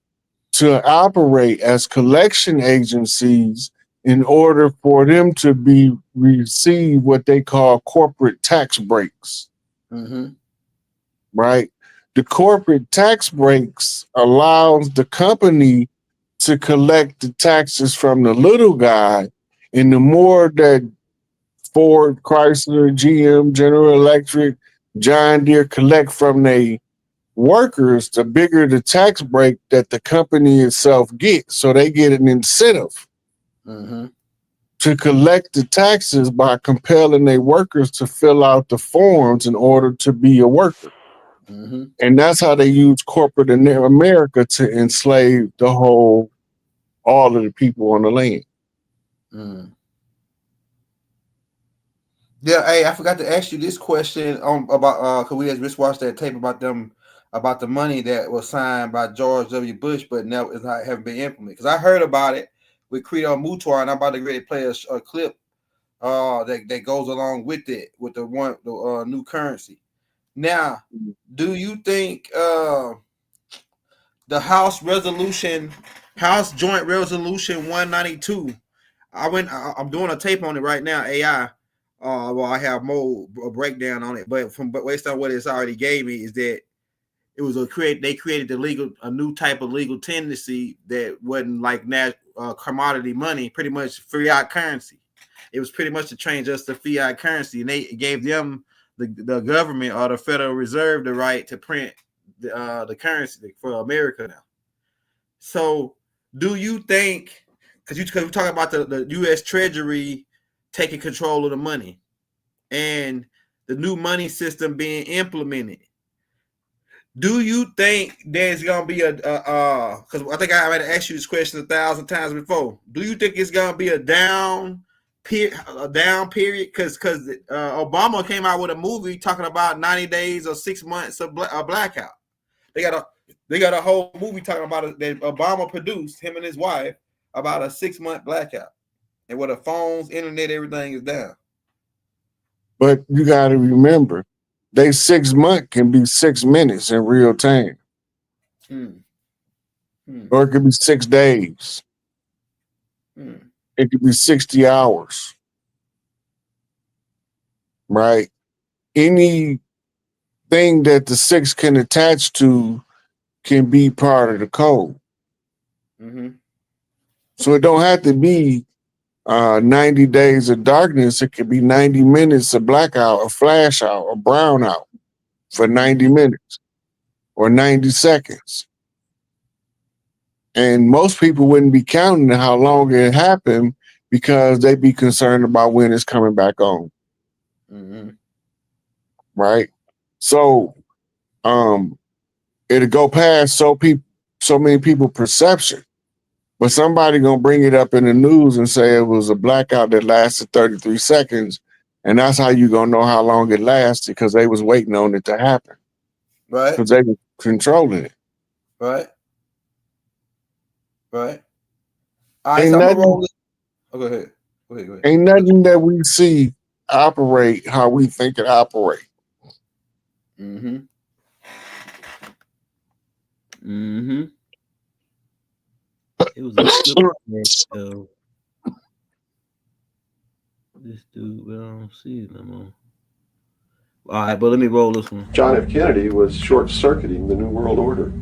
to operate as collection agencies in order for them to receive what they call corporate tax breaks. Right? The corporate tax breaks allows the company to collect the taxes from the little guy, and the more that Ford, Chrysler, GM, General Electric, John Deere collect from their workers, the bigger the tax break that the company itself gets. So they get an incentive to collect the taxes by compelling their workers to fill out the forms in order to be a worker. And that's how they use corporate America to enslave all of the people on the land. Yeah, hey, I forgot to ask you this question on about because we just watched that tape about the money that was signed by George W. Bush, but now it's not haven't been implemented. Because I heard about it with Credo Mutuar, and I'm about to really play a clip that goes along with it with the new currency. Now, do you think the House Joint Resolution 192? I'm doing a tape on it right now. AI. Well, I have more breakdown on it, but based on what it's already gave me is that it was they created a new type of legal tendency that wasn't like commodity money, pretty much fiat currency. It was pretty much to change us to fiat currency, and they gave them the government or the Federal Reserve the right to print the currency for America now. So, do you think? Because we're talking about the U.S. Treasury taking control of the money and the new money system being implemented. Do you think there's gonna be because I think I already asked you this question 1,000 times before. Do you think it's gonna be a down period? Because Obama came out with a movie talking about 90 days or 6 months of blackout. They got a whole movie talking about it that Obama produced, him and his wife, about a 6-month blackout, and where the phones, internet, everything is down. But you got to remember, they 6 months can be 6 minutes in real time, or it could be 6 days. It could be 60 hours, right? Anything that the 6 can attach to can be part of the code. So it don't have to be 90 days of darkness. It could be 90 minutes of blackout, a flash out, a brownout for 90 minutes or 90 seconds. And most people wouldn't be counting how long it happened because they'd be concerned about when it's coming back on. Right? So it'll go past so many people perception. But somebody gonna bring it up in the news and say it was a blackout that lasted 33 seconds, and that's how you gonna know how long it lasted because they was waiting on it to happen, right? Because they were controlling it, right? All right, so I'm gonna roll it. Oh, go ahead. Go ahead. Ain't nothing that we see operate how we think it operate. It was a clip this dude, but I don't see it no more. All right, but let me roll this one. John F. Kennedy was short-circuiting the New World Order.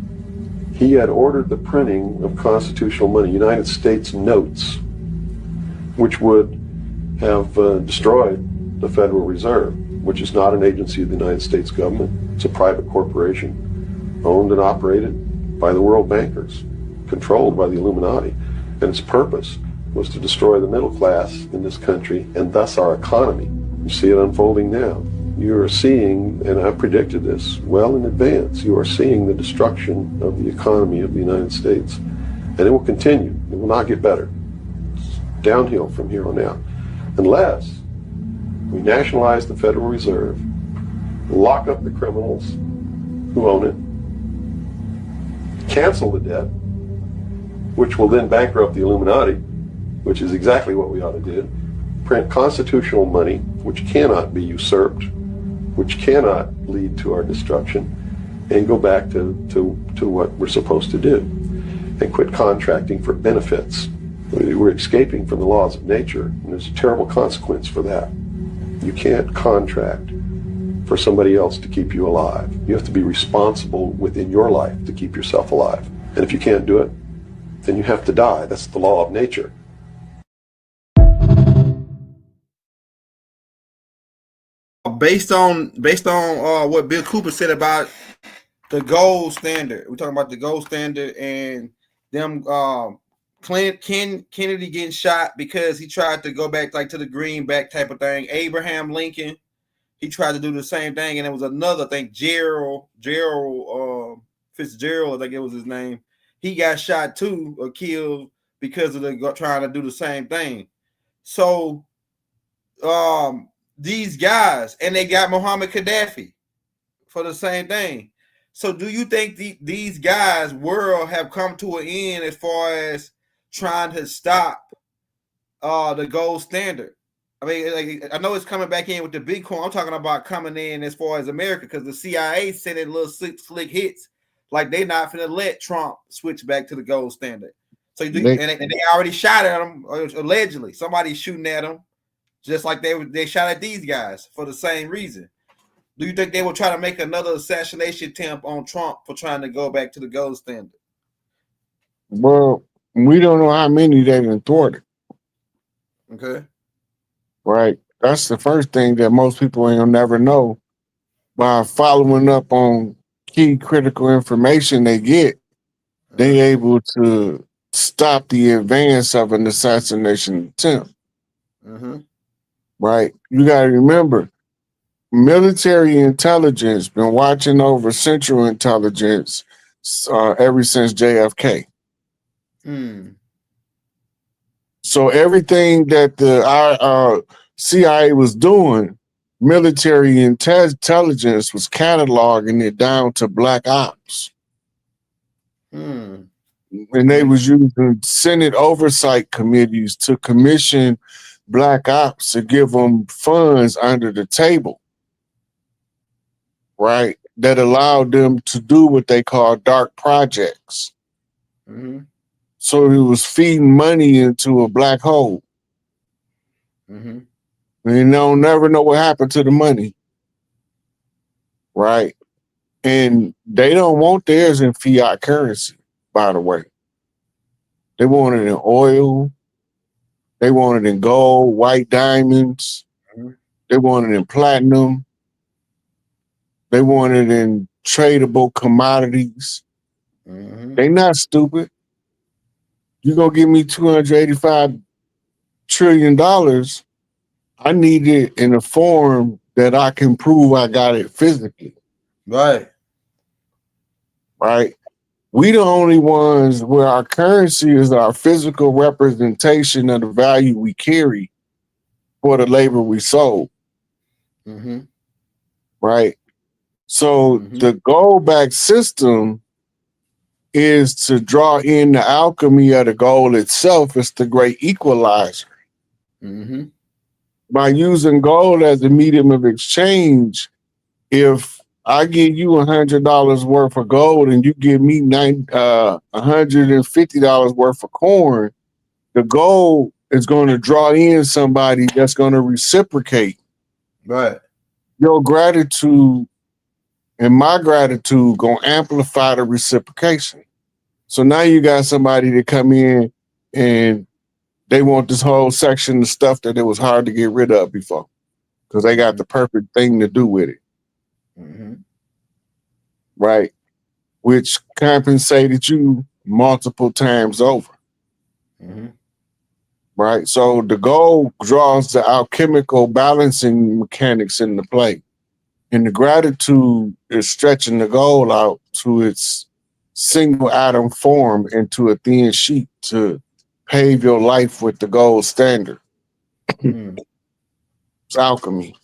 He had ordered the printing of constitutional money, United States notes, which would have destroyed the Federal Reserve, which is not an agency of the United States government. It's a private corporation owned and operated by the world bankers, controlled by the Illuminati. And its purpose was to destroy the middle class in this country and thus our economy. You see it unfolding now. You are seeing, and I predicted this well in advance, you are seeing the destruction of the economy of the United States. And it will continue. It will not get better. It's downhill from here on out. Unless we nationalize the Federal Reserve, lock up the criminals who own it, cancel the debt, which will then bankrupt the Illuminati, which is exactly what we ought to do, print constitutional money, which cannot be usurped, which cannot lead to our destruction, and go back to what we're supposed to do, and quit contracting for benefits. We're escaping from the laws of nature, and there's a terrible consequence for that. You can't contract for somebody else to keep you alive. You have to be responsible within your life to keep yourself alive. And if you can't do it, then you have to die. That's the law of nature. Based on what Bill Cooper said about the gold standard, we're talking about the gold standard and them Kennedy getting shot because he tried to go back like to the greenback type of thing. Abraham Lincoln, he tried to do the same thing, and it was another thing. Gerald Fitzgerald, I think it was his name. He got shot too or killed because of the trying to do the same thing. So these guys, and they got Muhammad Gaddafi for the same thing. So do you think these guys' world have come to an end as far as trying to stop the gold standard? I mean, like, I know it's coming back in with the Bitcoin. I'm talking about coming in as far as America, because the CIA sending little slick hits, like they not finna let Trump switch back to the gold standard. So and they already shot at him, allegedly. Somebody's shooting at him, just like they shot at these guys for the same reason. Do you think they will try to make another assassination attempt on Trump for trying to go back to the gold standard? Well, we don't know how many they've been thwarted. Okay. Right. That's the first thing that most people ain't gonna never know. By following up on key critical information they get, they able to stop the advance of an assassination attempt. Right. You gotta remember, military intelligence been watching over Central Intelligence ever since JFK. So everything that the CIA was doing, military intelligence was cataloging it down to black ops. And they was using Senate oversight committees to commission black ops to give them funds under the table, right? That allowed them to do what they call dark projects. So it was feeding money into a black hole. And they'll never know what happened to the money, right? And they don't want theirs in fiat currency, by the way. They want it in oil. They want it in gold, white diamonds. They want it in platinum. They want it in tradable commodities. They not stupid. You gonna give me $285 trillion. I need it in a form that I can prove I got it physically. Right. We the only ones where our currency is our physical representation of the value we carry for the labor we sold. Right. So the gold-backed system is to draw in the alchemy of the gold itself. It's the great equalizer. By using gold as a medium of exchange, if I give you $100 worth of gold and you give me $150 worth of corn, the gold is going to draw in somebody that's going to reciprocate. Right. Your gratitude and my gratitude going to amplify the reciprocation. So now you got somebody that come in and they want this whole section of stuff that it was hard to get rid of before, because they got the perfect thing to do with it. Right. Which compensated you multiple times over. Right. So the gold draws the alchemical balancing mechanics into play. And the gratitude is stretching the gold out to its single atom form into a thin sheet to pave your life with the gold standard. It's alchemy.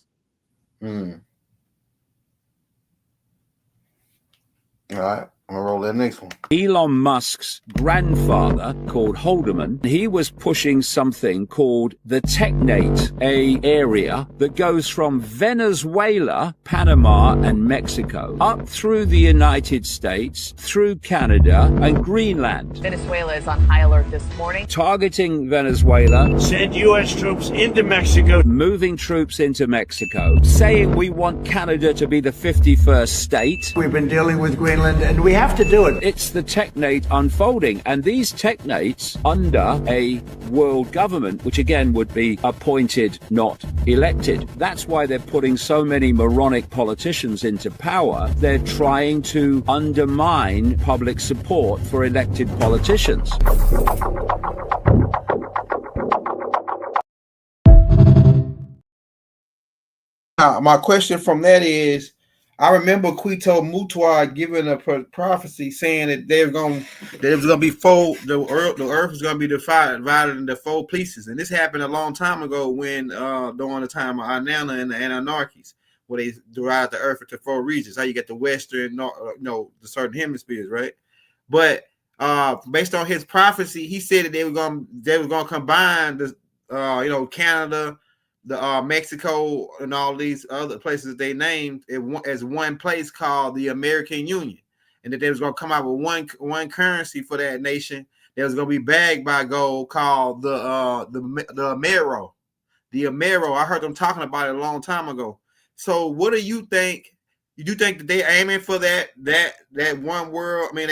All right, I'm gonna roll that next one. Elon Musk's grandfather, called Haldeman, he was pushing something called the Technate, a area that goes from Venezuela, Panama, and Mexico, up through the United States, through Canada, and Greenland. Venezuela is on high alert this morning. Targeting Venezuela. Send U.S. troops into Mexico. Moving troops into Mexico. Saying we want Canada to be the 51st state. We've been dealing with Greenland, and we have to do it. It's the Technate unfolding, and these Technates under a world government, which again would be appointed, not elected. That's why they're putting so many moronic politicians into power. They're trying to undermine public support for elected politicians. My question from that is, I remember Quito Mutua giving a prophecy saying that it was gonna be the earth was gonna be divided into 4 pieces, and this happened a long time ago when during the time of Inanna and the Anunnakis, where they divided the earth into 4 regions. How you get the western, the certain hemispheres, right? But based on his prophecy, he said that they were gonna combine the Canada, the Mexico, and all these other places they named as one place called the American Union, and that they was going to come out with one currency for that nation that was going to be bagged by gold called the Amero. The Amero. I heard them talking about it a long time ago. So what do you think? You do think that they aiming for that one world? I mean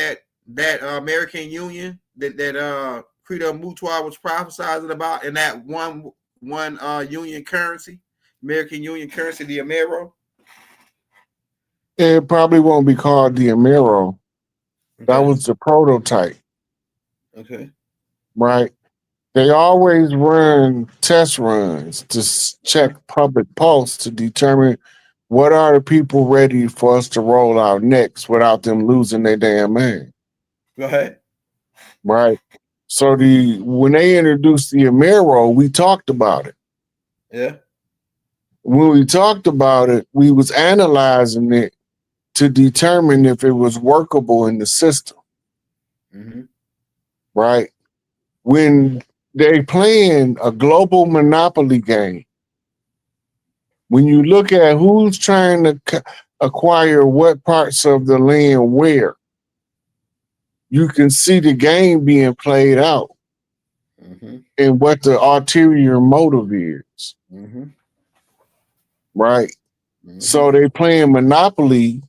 that American Union that Credo Mutua was prophesizing about, in that one union currency, American Union currency, the Amero? It probably won't be called the Amero. Okay. That was the prototype. Okay. Right. They always run test runs to check public pulse to determine what are the people ready for us to roll out next without them losing their damn mind. Go ahead. Right. So when they introduced the Amero, we talked about it. Yeah. When we talked about it, we was analyzing it to determine if it was workable in the system. Mm-hmm. Right. When they playing a global monopoly game, when you look at who's trying to acquire what parts of the land where, you can see the game being played out. Mm-hmm. And what the ulterior motive is. Mm-hmm. Right? Mm-hmm. So they playing Monopoly,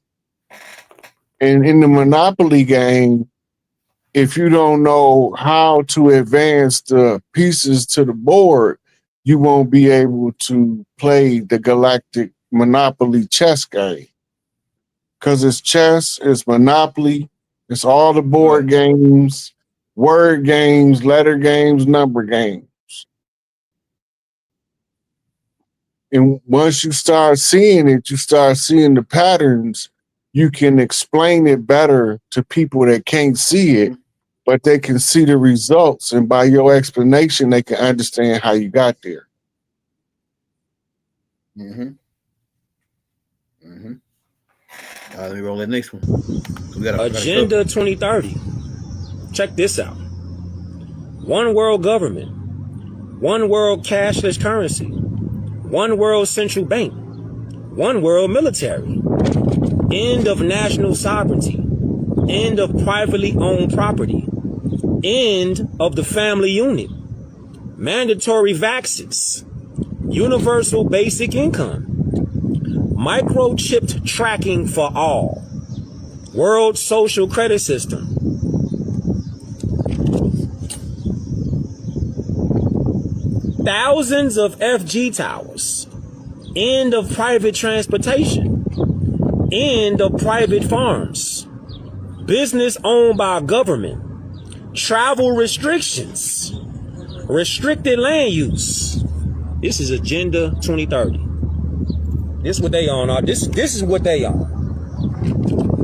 and in the Monopoly game, if you don't know how to advance the pieces to the board, you won't be able to play the galactic Monopoly chess game. Because it's chess, it's Monopoly, it's all the board games, word games, letter games, number games. And once you start seeing it, you start seeing the patterns, you can explain it better to people that can't see it, but they can see the results. And by your explanation, they can understand how you got there. Mm-hmm. Mm-hmm. Let me roll that next one. Agenda 2030. Check this out. One world government. One world cashless currency. One world central bank. One world military. End of national sovereignty. End of privately owned property. End of the family unit. Mandatory vaccines. Universal basic income. Microchipped tracking for all. World social credit system. Thousands of FG towers. End of private transportation. End of private farms. Business owned by government. Travel restrictions. Restricted land use. This is Agenda 2030. This is what they on. This is what they on.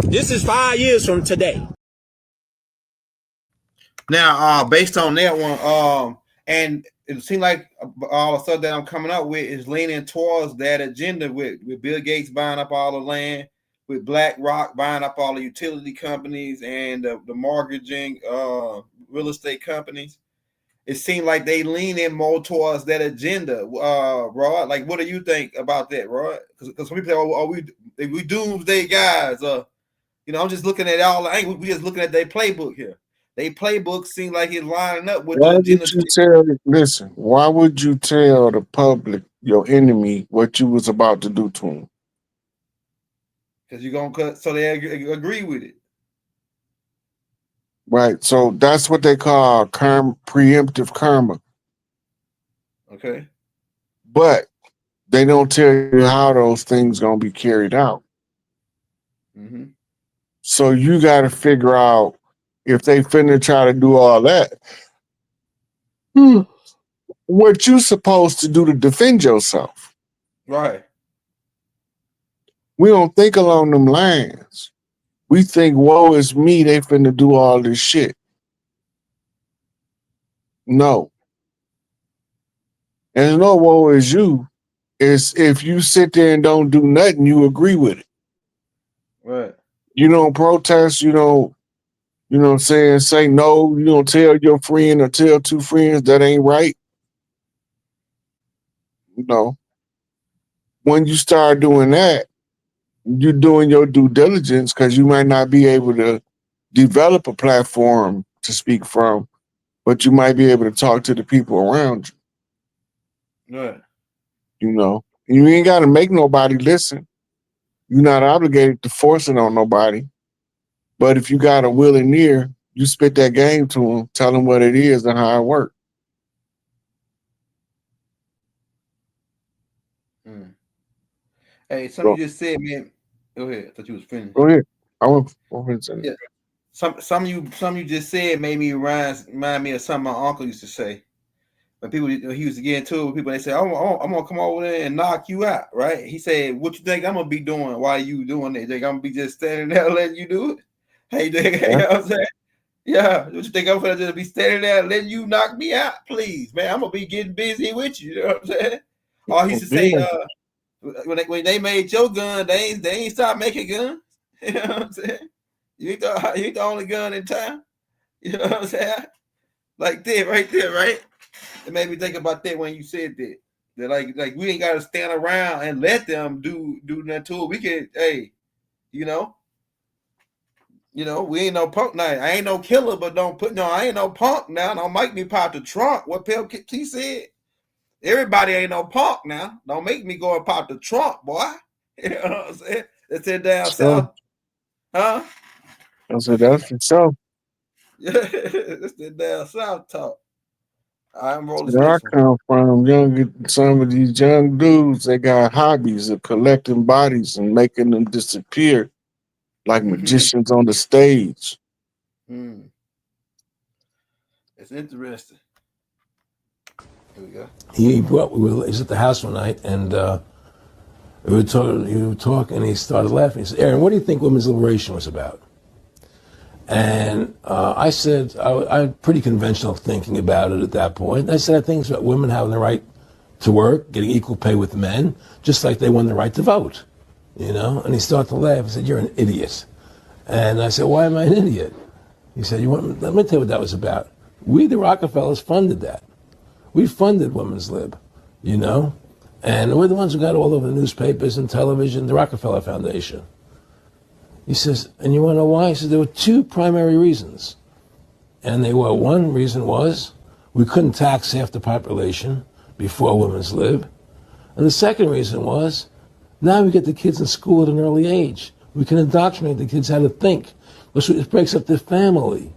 This is 5 years from today. Now, based on that one, and it seems like all the stuff that I'm coming up with is leaning towards that agenda with Bill Gates buying up all the land, with BlackRock buying up all the utility companies and the mortgaging real estate companies. It seems like they lean in more towards that agenda, Rod. Like, what do you think about that, Rod? Because some people say, are we doomsday guys? I'm just looking at all the angles. We just looking at their playbook here. They playbook seems like it's lining up with the agenda. Listen, why would you tell the public, your enemy, what you was about to do to them? Because you're going to cut, so they agree with it. Right. So that's what they call preemptive karma. Okay. But they don't tell you how those things going to be carried out. Mm-hmm. So you got to figure out if they finna try to do all that, what you supposed to do to defend yourself. Right. We don't think along them lines. We think, woe is me, they finna do all this shit. No. And no woe is you. It's if you sit there and don't do nothing, you agree with it. Right. You don't protest, you don't, you know what I'm saying, say no, you don't tell your friend or tell two friends that ain't right. No. When you start doing that, you're doing your due diligence because you might not be able to develop a platform to speak from, but you might be able to talk to the people around you. Right. You know, you ain't got to make nobody listen. You're not obligated to force it on nobody. But if you got a willing ear, you spit that game to them, tell them what it is and how it works. Hey, something you just said, man. Go ahead. I thought you was finished. Go ahead. I want to yeah. Some you just said made me remind me of something my uncle used to say. When people he used to get into it with people, they say, I'm gonna come over there and knock you out, right? He said, what you think I'm gonna be doing while you doing it? You think I'm gonna be just standing there letting you do it? Hey, you know what I'm saying? Yeah, what you think I'm gonna just be standing there letting you knock me out? Please, man, I'm gonna be getting busy with you. You know what I'm saying? Or he used to say, when they made your gun, they ain't stopped making guns. You know what I'm saying? You ain't the only gun in town. You know what I'm saying? Like that right there, right? It made me think about that when you said that. That like we ain't gotta stand around and let them do nothing to it. We can, hey, you know, we ain't no punk now. I ain't no killer, but I ain't no punk now. Don't make me pop the trunk. What Pell he said? Everybody ain't no punk now. Don't make me go and pop the trunk, boy. You know what I'm saying? That's it down south. Huh? I said, that's for sure. Yeah, that's the down south talk. I'm rolling. Where I come from, some of these young dudes, they got hobbies of collecting bodies and making them disappear like magicians on the stage. It's interesting. Here we go. He was at the house one night, and we were talking, and he started laughing. He said, Aaron, what do you think women's liberation was about? And I said, I had pretty conventional thinking about it at that point. I said, I think it's about women having the right to work, getting equal pay with men, just like they won the right to vote, you know? And he started to laugh. He said, you're an idiot. And I said, why am I an idiot? He said, let me tell you what that was about. We, the Rockefellers, funded that. We funded Women's Lib, you know? And we're the ones who got all over the newspapers and television, the Rockefeller Foundation. He says, and you want to know why? He says, there were two primary reasons. And they were, one reason was we couldn't tax half the population before Women's Lib. And the second reason was now we get the kids in school at an early age. We can indoctrinate the kids how to think. It breaks up the family.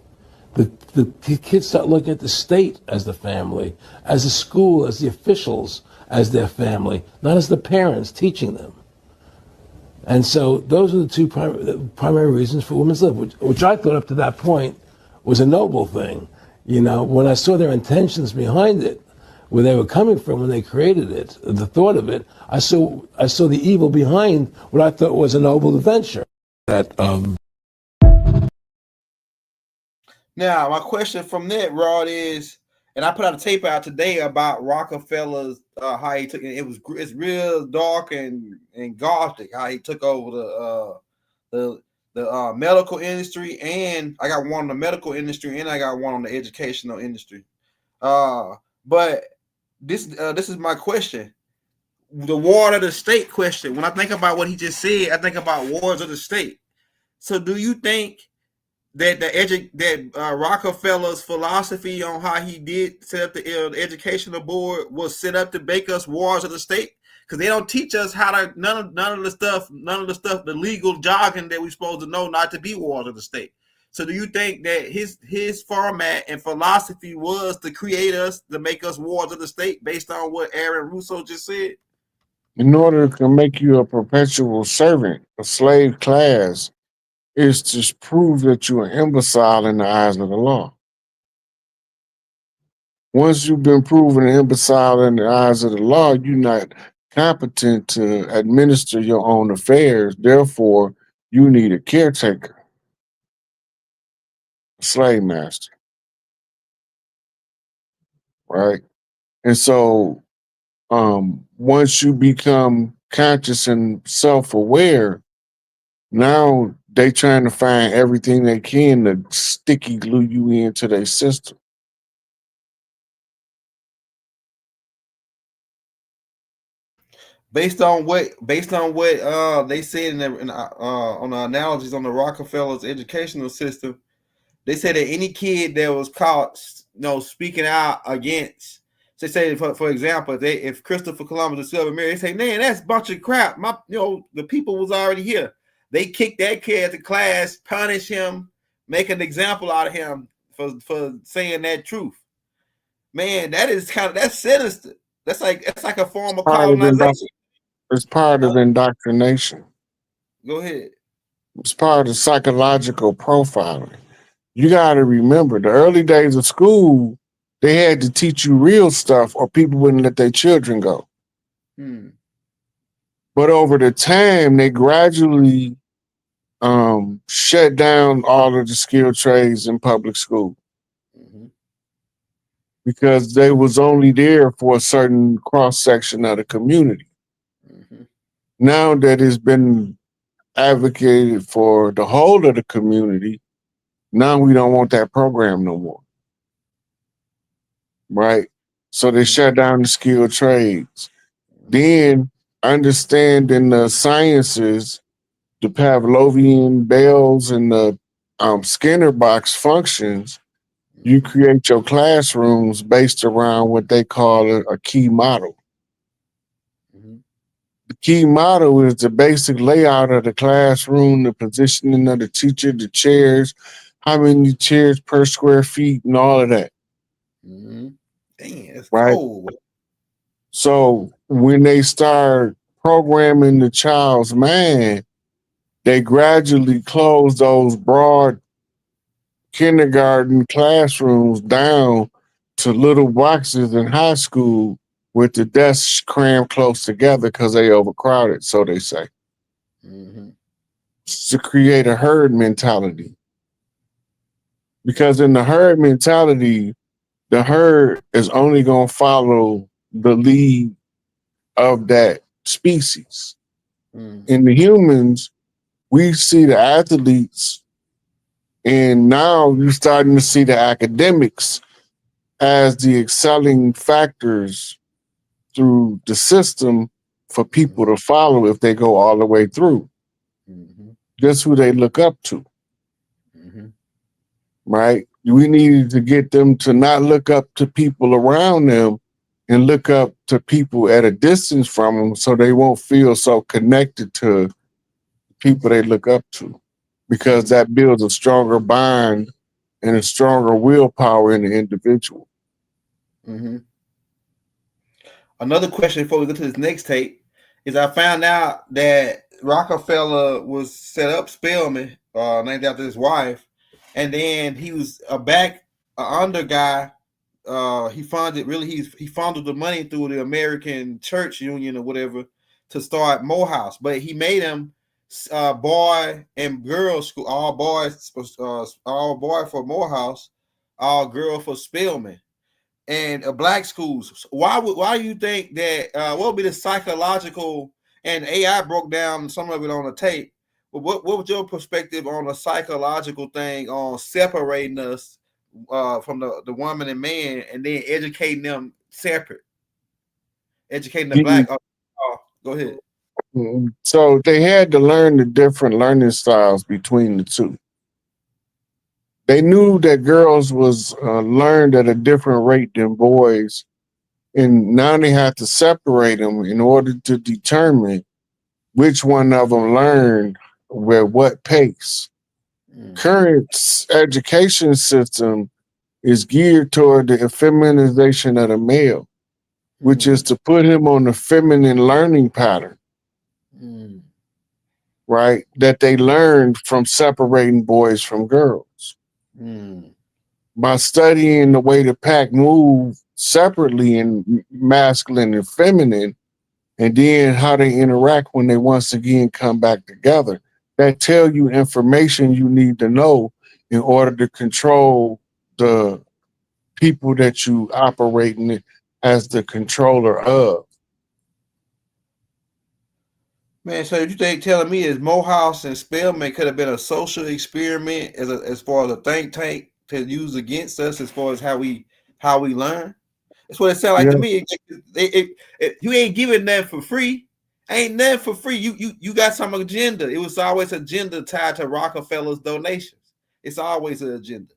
The kids start looking at the state as the family, as the school, as the officials, as their family, not as the parents teaching them. And so those are the two primary reasons for Women's Lib, which I thought up to that point was a noble thing. You know, when I saw their intentions behind it, where they were coming from when they created it, the thought of it, I saw the evil behind what I thought was a noble adventure. Now, my question from that, Rod, is, and I put out a tape out today about Rockefeller's how he took it. It's real dark and gothic how he took over the medical industry, and I got one on the medical industry, and I got one on the educational industry. But this is my question. The ward of the state question. When I think about what he just said, I think about wards of the state. So do you think that Rockefeller's philosophy on how he did set up the educational board was set up to make us wards of the state? Because they don't teach us how to none of the stuff, the legal jargon that we're supposed to know not to be wards of the state. So do you think that his format and philosophy was to create us, to make us wards of the state based on what Aaron Russo just said? In order to make you a perpetual servant, a slave class, is to prove that you're an imbecile in the eyes of the law. Once you've been proven an imbecile in the eyes of the law, you're not competent to administer your own affairs. Therefore, you need a caretaker, a slave master, right? And so once you become conscious and self-aware, now they trying to find everything they can to sticky glue you into their system. Based on what they said on the analogies on the Rockefeller's educational system, they said that any kid that was caught, speaking out against, they say for example, if Christopher Columbus discovered America, they say, man, that's a bunch of crap. The people was already here. They kicked that kid out of class, punish him, make an example out of him for saying that truth. Man, that's sinister. That's like a form of colonization. It's part of indoctrination. Go ahead. It's part of psychological profiling. You got to remember, the early days of school, they had to teach you real stuff or people wouldn't let their children go. But over the time, they gradually shut down all of the skilled trades in public school because they was only there for a certain cross-section of the community. Now that it's been advocated for the whole of the community, now we don't want that program no more. Right? So they shut down the skilled trades. Then understanding the sciences, the Pavlovian bells and the Skinner box functions, you create your classrooms based around what they call a key model. The key model is the basic layout of the classroom, the positioning of the teacher, the chairs, how many chairs per square feet, and all of that. Dang, it's right? cold. So when they start programming the child's mind, they gradually close those broad kindergarten classrooms down to little boxes in high school with the desks crammed close together because they overcrowded, so they say. To create a herd mentality. Because in the herd mentality, the herd is only going to follow the lead of that species. In the humans, we see the athletes, and now you're starting to see the academics as the excelling factors through the system for people to follow if they go all the way through. Guess who they look up to? Right? We needed to get them to not look up to people around them and look up to people at a distance from them so they won't feel so connected to people they look up to, because that builds a stronger bond and a stronger willpower in the individual. Another question before we go to this next tape is I found out that Rockefeller was set up Spelman, named after his wife, and then he was under guy. He funded the money through the American Church Union or whatever to start Morehouse, but he made him boy and girl school, all boy for Morehouse, all girl for Spelman, and black schools. Why do you think that? What would be the psychological? And AI broke down some of it on the tape. But what was your perspective on the psychological thing on separating us from the woman and man, and then educating them separate, educating the black? Go ahead. So they had to learn the different learning styles between the two. They knew that girls was learned at a different rate than boys, and now they had to separate them in order to determine which one of them learned with what pace. Current education system is geared toward the effeminization of the male, which is to put him on the feminine learning pattern, right? That they learned from separating boys from girls. By studying the way the pack move separately in masculine and feminine, and then how they interact when they once again come back together. That tell you information you need to know in order to control the people that you operating as the controller of. Man, so you think telling me is Morehouse and Spellman could have been a social experiment as far as a think tank to use against us as far as how we learn? That's what it sounds like to me. You ain't giving nothing for free. Ain't nothing for free. You got some agenda. It was always agenda tied to Rockefeller's donations. It's always an agenda.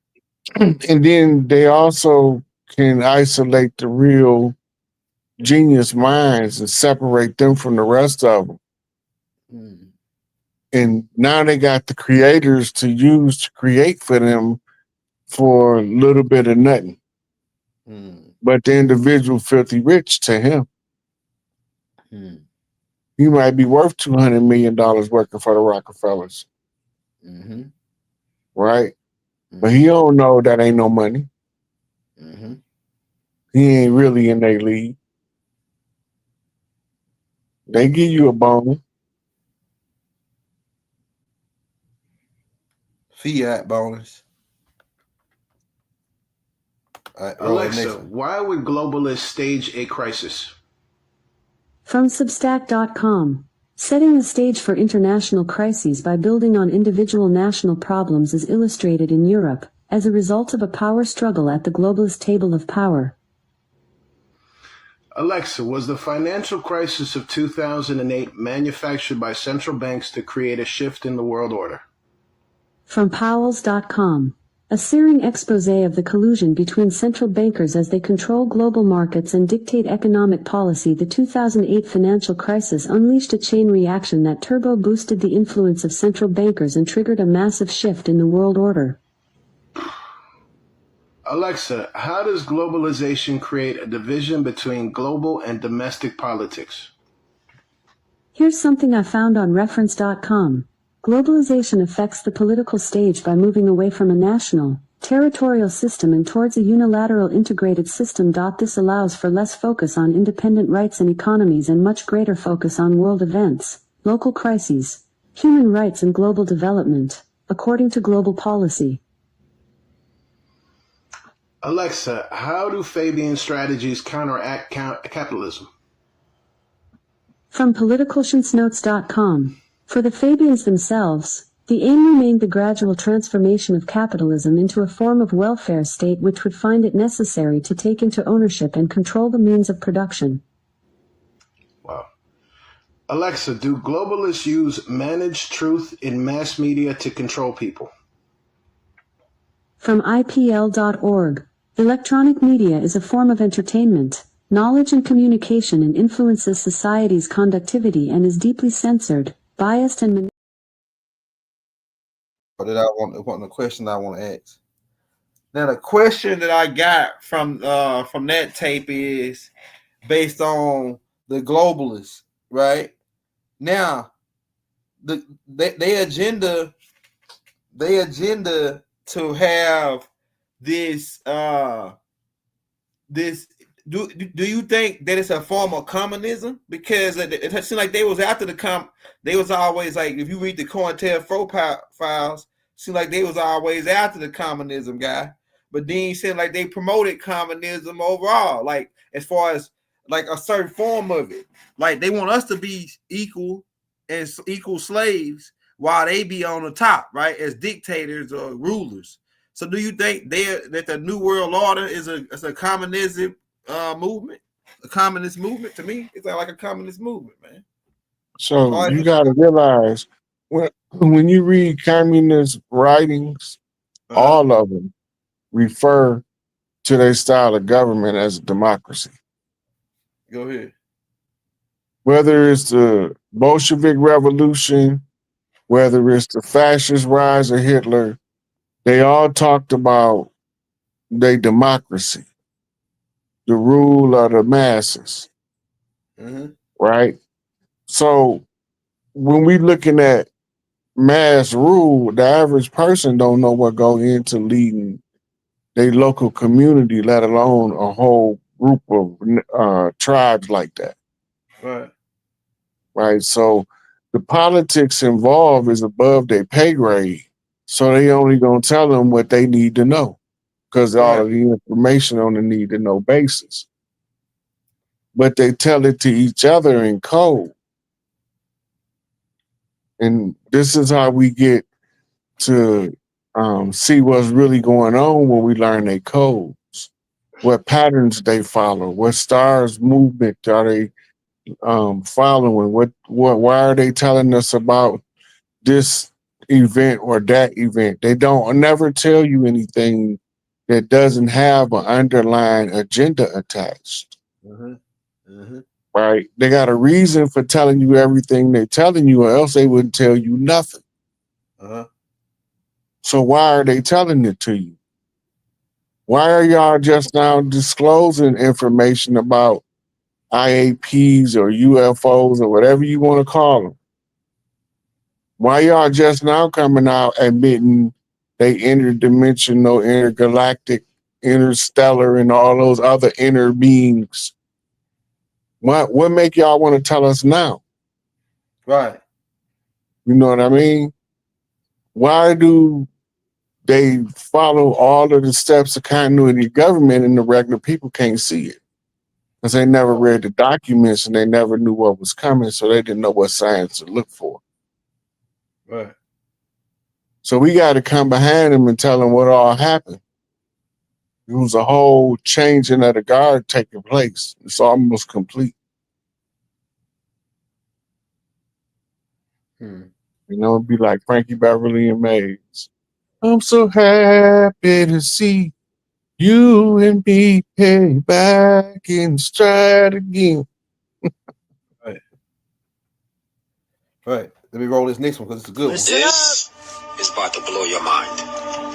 And then they also can isolate the real genius minds and separate them from the rest of them. And now they got the creators to use to create for them for a little bit of nothing. But the individual filthy rich to him. He might be worth $200 million working for the Rockefellers. Right? But he don't know that ain't no money. He ain't really in their league. They give you a bone. Fiat bonus. Alexa, why would globalists stage a crisis? From Substack.com. Setting the stage for international crises by building on individual national problems is illustrated in Europe, as a result of a power struggle at the globalist table of power. Alexa, was the financial crisis of 2008 manufactured by central banks to create a shift in the world order? From Powells.com. A searing exposé of the collusion between central bankers as they control global markets and dictate economic policy. The 2008 financial crisis unleashed a chain reaction that turbo-boosted the influence of central bankers and triggered a massive shift in the world order. Alexa, how does globalization create a division between global and domestic politics? Here's something I found on reference.com. Globalization affects the political stage by moving away from a national, territorial system and towards a unilateral integrated system. This allows for less focus on independent rights and economies and much greater focus on world events, local crises, human rights and global development, according to global policy. Alexa, how do Fabian strategies counteract capitalism? From politicalscienceNotes.com. For the Fabians themselves, the aim remained the gradual transformation of capitalism into a form of welfare state which would find it necessary to take into ownership and control the means of production. Wow. Alexa, do globalists use managed truth in mass media to control people? From IPL.org. Electronic media is a form of entertainment, knowledge and communication and influences society's conductivity and is deeply censored, biased and the question I want to ask. Now the question that I got from that tape is based on the globalists, right? Now their agenda to have this do you think that it's a form of communism? Because it seemed like they was after they was always like, if you read the COINTELPRO files, seemed like they was always after the communism guy. But then he said like they promoted communism overall, like as far as like a certain form of it. Like they want us to be equal and equal slaves while they be on the top, right, as dictators or rulers. So do you think that the New World Order is a communism movement, a communist movement? To me, it's like a communist movement, man. So you got to realize when you read communist writings, all of them refer to their style of government as a democracy. Go ahead. Whether it's the Bolshevik Revolution, whether it's the fascist rise of Hitler, they all talked about their democracy, the rule of the masses, right? So when we looking at mass rule, the average person don't know what go into leading their local community, let alone a whole group of tribes like that. Right. right? So the politics involved is above their pay grade. So they only gonna tell them what they need to know, because all of the information on the need to know basis. But they tell it to each other in code. And this is how we get to see what's really going on when we learn their codes, what patterns they follow, what stars movement are they following, why are they telling us about this event or that event. They don't never tell you anything that doesn't have an underlying agenda attached. Right? They got a reason for telling you everything they're telling you, or else they wouldn't tell you nothing. So why are they telling it to you? Why are y'all just now disclosing information about IAPs or UFOs or whatever you want to call them? Why y'all just now coming out admitting they interdimensional, intergalactic, interstellar, and all those other inner beings? What make y'all want to tell us now? Right. You know what I mean? Why do they follow all of the steps of continuity of government and the regular people can't see it? Because they never read the documents and they never knew what was coming, so they didn't know what science to look for. Right. So we got to come behind them and tell them what all happened. It was a whole changing of the guard taking place. It's almost complete. You know, it'd be like Frankie Beverly and Maze. I'm so happy to see you and me pay back in stride again. Right. Let me roll this next one because it's a good one. This is about to blow your mind.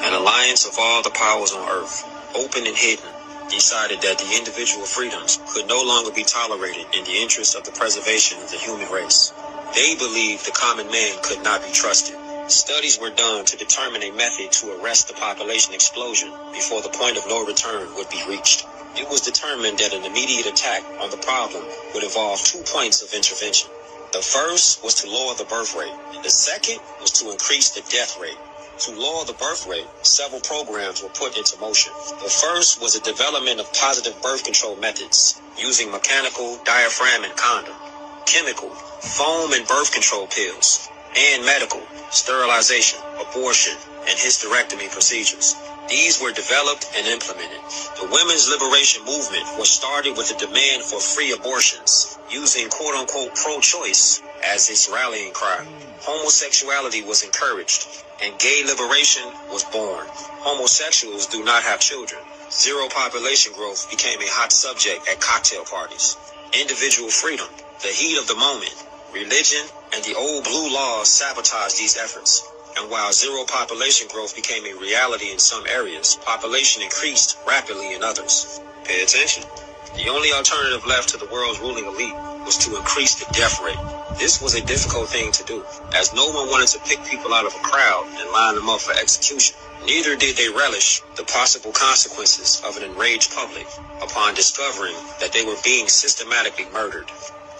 An alliance of all the powers on Earth, open and hidden, decided that the individual freedoms could no longer be tolerated in the interest of the preservation of the human race. They believed the common man could not be trusted. Studies were done to determine a method to arrest the population explosion before the point of no return would be reached. It was determined that an immediate attack on the problem would involve 2 points of intervention. The first was to lower the birth rate, and the second was to increase the death rate. To lower the birth rate, several programs were put into motion. The first was the development of positive birth control methods using mechanical, diaphragm, and condom, chemical, foam and birth control pills, and medical, sterilization, abortion, and hysterectomy procedures. These were developed and implemented. The women's liberation movement was started with a demand for free abortions, using quote-unquote pro-choice as its rallying cry. Homosexuality was encouraged, and gay liberation was born. Homosexuals do not have children. Zero population growth became a hot subject at cocktail parties. Individual freedom, the heat of the moment, religion, and the old blue laws sabotaged these efforts. And while zero population growth became a reality in some areas, population increased rapidly in others. Pay attention. The only alternative left to the world's ruling elite was to increase the death rate. This was a difficult thing to do, as no one wanted to pick people out of a crowd and line them up for execution. Neither did they relish the possible consequences of an enraged public upon discovering that they were being systematically murdered.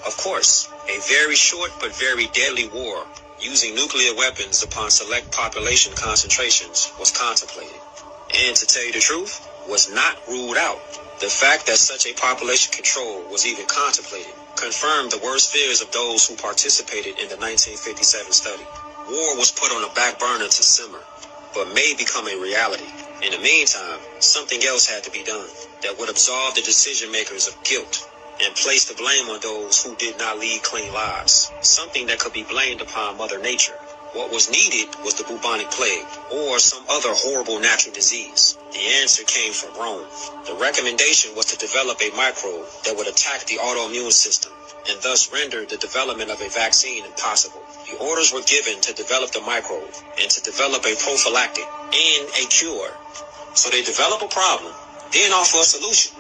Of course, a very short but very deadly war using nuclear weapons upon select population concentrations was contemplated, and to tell you the truth, was not ruled out. The fact that such a population control was even contemplated confirmed the worst fears of those who participated in the 1957 study. War was put on a back burner to simmer, but may become a reality. In the meantime, something else had to be done that would absolve the decision makers of guilt and place the blame on those who did not lead clean lives, something that could be blamed upon Mother Nature. What was needed was the bubonic plague, or some other horrible natural disease. The answer came from Rome. The recommendation was to develop a microbe that would attack the autoimmune system, and thus render the development of a vaccine impossible. The orders were given to develop the microbe, and to develop a prophylactic, and a cure. So they develop a problem, then offer a solution.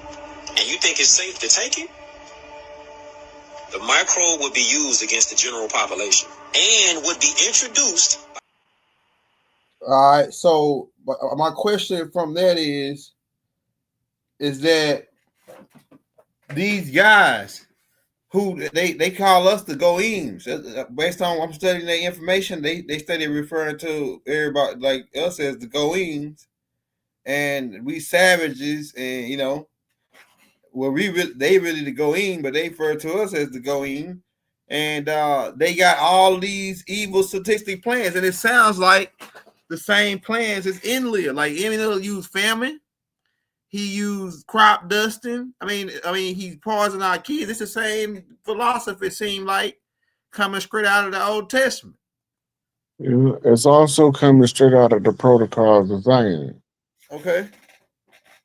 And you think it's safe to take it? The microbe would be used against the general population and would be introduced. All right. So my question from that is that these guys who they call us the goems. Based on I'm studying their information, they study referring to everybody like us as the goems, and we savages, and you know, well they really the goem, but they refer to us as the goem, and they got all these evil statistic plans, and it sounds like the same plans as Enlil. Like Enlil used famine. He used crop dusting. I mean, he's poisoning our kids. It's the same philosophy, it seemed like, coming straight out of the Old Testament. It's also coming straight out of the protocols of Zion. Okay.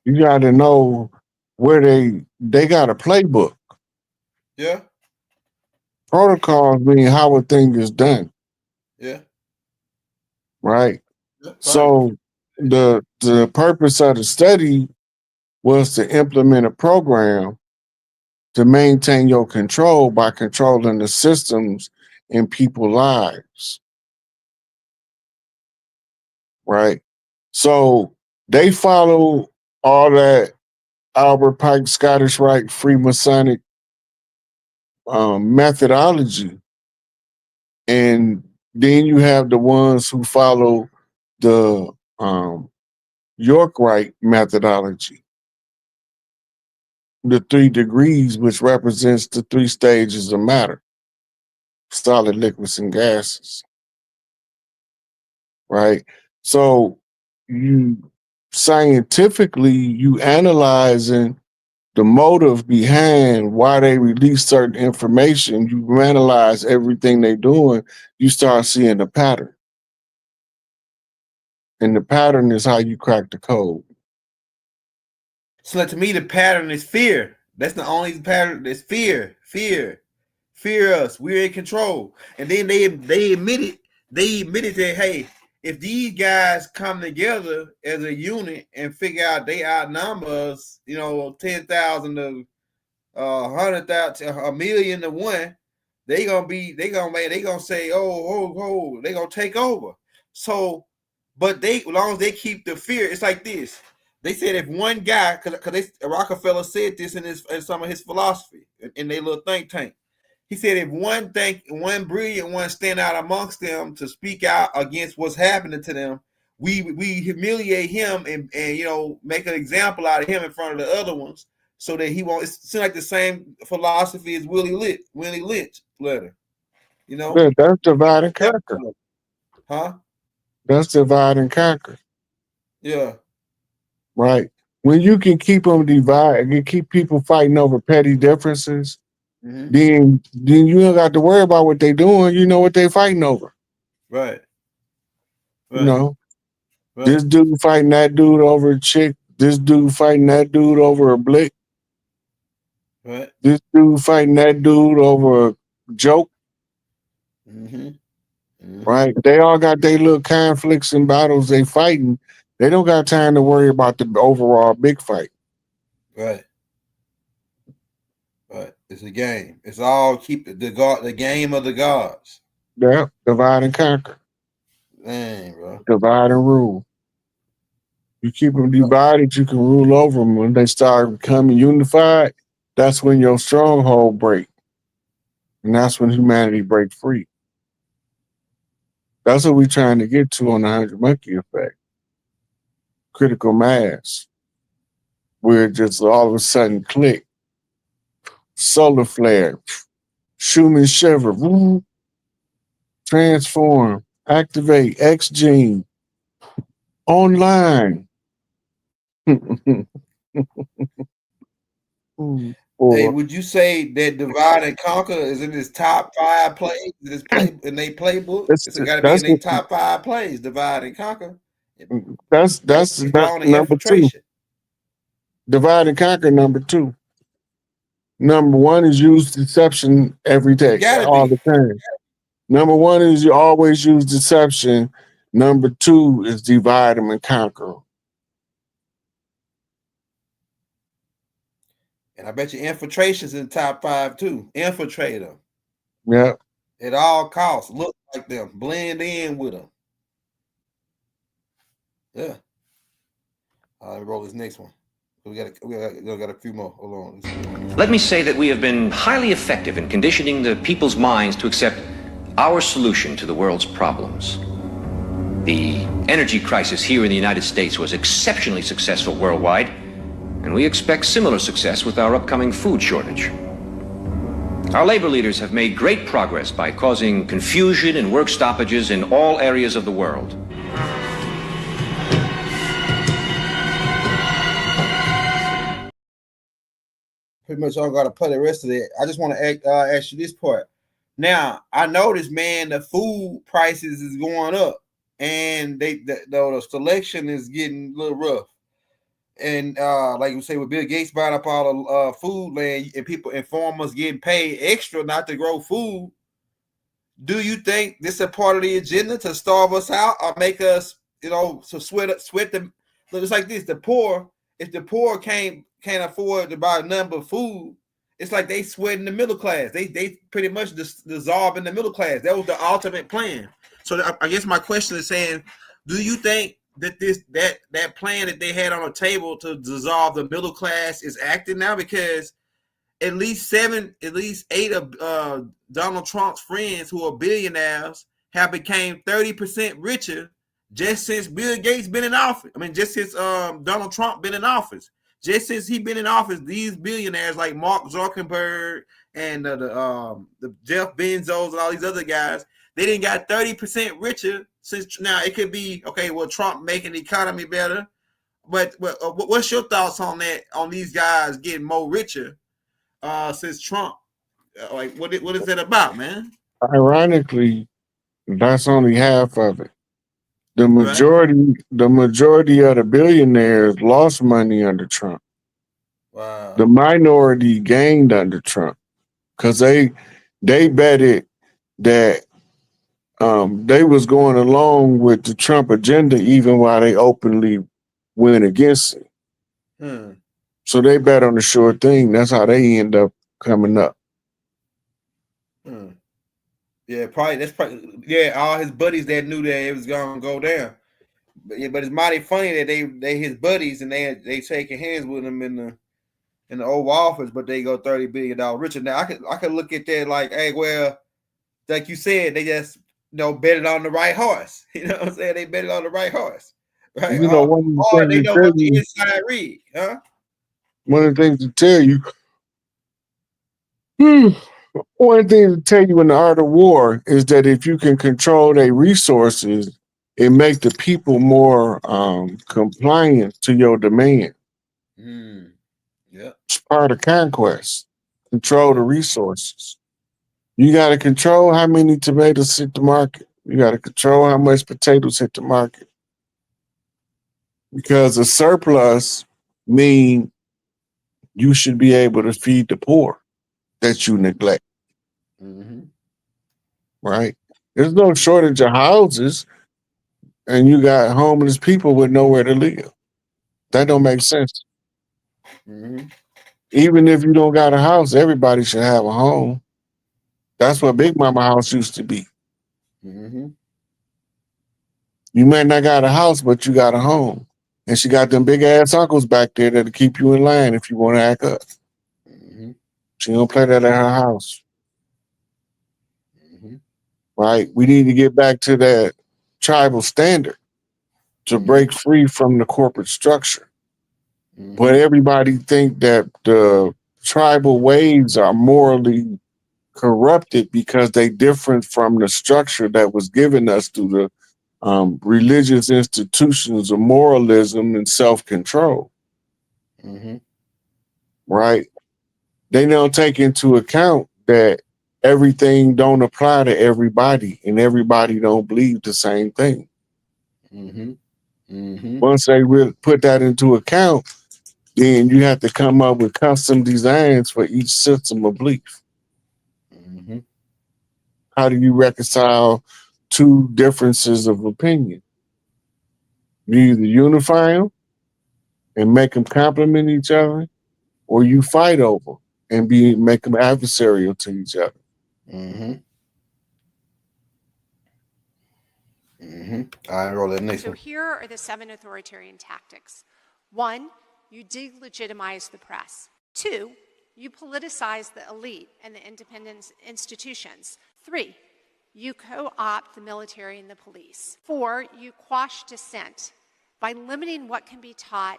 You got to know where they got a playbook. Yeah. Protocols mean how a thing is done. Yeah. Right. Yeah, so the purpose of the study was to implement a program to maintain your control by controlling the systems in people's lives. Right. So they follow all that Albert Pike, Scottish Rite, Freemasonic methodology. And then you have the ones who follow the York Rite methodology. The 3 degrees, which represents the 3 stages of matter: solid, liquids, and gases. Right? So you scientifically, you analyzing the motive behind why they release certain information, you analyze everything they're doing, you start seeing the pattern. And the pattern is how you crack the code. So like, to me, the pattern is fear. That's the only pattern. That's fear. Fear us. We're in control. And then they admitted that, hey, if these guys come together as a unit and figure out they outnumber us, 10,000 to 100,000, 1,000,000 to 1, they gonna say, oh, they gonna take over. So, but as long as they keep the fear, it's like this. They said if one guy, because Rockefeller said this in some of his philosophy in their little think tank. He said if one brilliant one stand out amongst them to speak out against what's happening to them, we humiliate him and make an example out of him in front of the other ones, so that he won't. It seems like the same philosophy as Willie Lynch letter. Yeah, that's divide and conquer. Huh? That's divide and conquer. Yeah. Right. When you can keep them divided, you keep people fighting over petty differences, then you don't got to worry about what they're doing. You know what they're fighting over. Right. You know, this dude fighting that dude over a chick. This dude fighting that dude over a blick. Right. This dude fighting that dude over a joke. Right. They all got their little conflicts and battles they fighting. They don't got time to worry about the overall big fight. Right. Right. It's a game. It's all keep the game of the gods. Yeah. Divide and conquer. Dang, bro. Divide and rule. You keep them divided, you can rule over them. When they start becoming unified, that's when your stronghold break. And that's when humanity break free. That's what we're trying to get to on the 100 Monkey Effect. Critical mass. Where it just all of a sudden click. Solar flare. Schumann shiver. Woo. Transform. Activate. X gene. Online. Hey, would you say that Divide and Conquer is in his top 5 plays in their playbook? It's got to be in their top 5 plays. Divide and Conquer. That's number 2. Divide and conquer number 2. Number 1 is use deception every day, all the time. Number 1 is you always use deception. Number 2 is divide them and conquer. And I bet you infiltration's in top 5 too. Infiltrate them. Yeah. At all costs. Look like them. Blend in with them. Yeah. All right, roll this next one. We got a few more. Hold on. Let me say that we have been highly effective in conditioning the people's minds to accept our solution to the world's problems. The energy crisis here in the United States was exceptionally successful worldwide, and we expect similar success with our upcoming food shortage. Our labor leaders have made great progress by causing confusion and work stoppages in all areas of the world. Pretty much all got to play the rest of it. I just want to ask you this part. Now, I noticed, man, the food prices is going up, and the selection is getting a little rough. And like you say, with Bill Gates buying up all the food land, and people and farmers getting paid extra not to grow food, do you think this is a part of the agenda to starve us out or make us, to sweat them? Look, it's like this: the poor, if the poor can't afford to buy none but food, it's like they sweating the middle class. They pretty much dissolving the middle class. That was the ultimate plan. So I guess my question is saying, do you think that that plan that they had on the table to dissolve the middle class is active now? Because at least 8 of Donald Trump's friends who are billionaires have became 30% richer just since Bill Gates been in office. I mean, just since Donald Trump been in office. Just since he been in office, these billionaires like Mark Zuckerberg and the Jeff Bezos and all these other guys, they didn't got 30% richer since. Now it could be okay. Well, Trump making the economy better, but what's your thoughts on that? On these guys getting more richer since Trump? Like, what is that about, man? Ironically, that's only half of it. The majority of the billionaires lost money under Trump. Wow. The minority gained under Trump because they betted that they was going along with the Trump agenda even while they openly went against it. So they bet on the sure thing. That's how they end up coming up. Yeah, probably all his buddies that knew that it was gonna go down. But it's mighty funny that they his buddies and they shaking hands with him in the Oval Office, but they go $30 billion richer. Now I could look at that like, hey, well, like you said, they just betted on the right horse. You know what I'm saying? They betted on the right horse, right? One of the They things know to what tell the you, inside read, huh? one of the things to tell you, in the art of war is that if you can control their resources, it makes the people more compliant to your demand. Yeah. It's part of conquest. Control the resources. You got to control how many tomatoes hit the market. You got to control how much potatoes hit the market. Because a surplus means you should be able to feed the poor that you neglect. Right? There's no shortage of houses, and you got homeless people with nowhere to live. That don't make sense. Even if you don't got a house, everybody should have a home. That's what Big Mama house used to be. You may not got a house, but you got a home. And she got them big ass uncles back there that'll keep you in line if you want to act up. She don't play that at her house. Right? We need to get back to that tribal standard to break free from the corporate structure. But everybody think that the tribal ways are morally corrupted because they different from the structure that was given us through the religious institutions of moralism and self-control. Right? They don't take into account that everything don't apply to everybody and everybody don't believe the same thing. Once they really put that into account, then you have to come up with custom designs for each system of belief. How do you reconcile two differences of opinion? You either unify them and make them complement each other, or you fight over and make them adversarial to each other. I roll that next So one. here are the 7 authoritarian tactics. 1, you delegitimize the press. 2, you politicize the elite and the independent institutions. 3, you co-opt the military and the police. 4, you quash dissent by limiting what can be taught,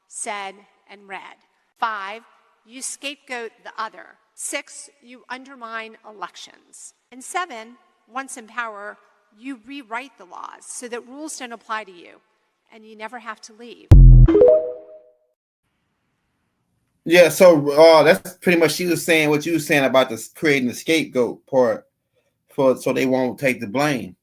said, and read. 5, you scapegoat the other. 6, you undermine elections. And 7, once in power, you rewrite the laws so that rules don't apply to you and you never have to leave. Yeah, so that's pretty much she was saying what you were saying about the creating the scapegoat part so they won't take the blame.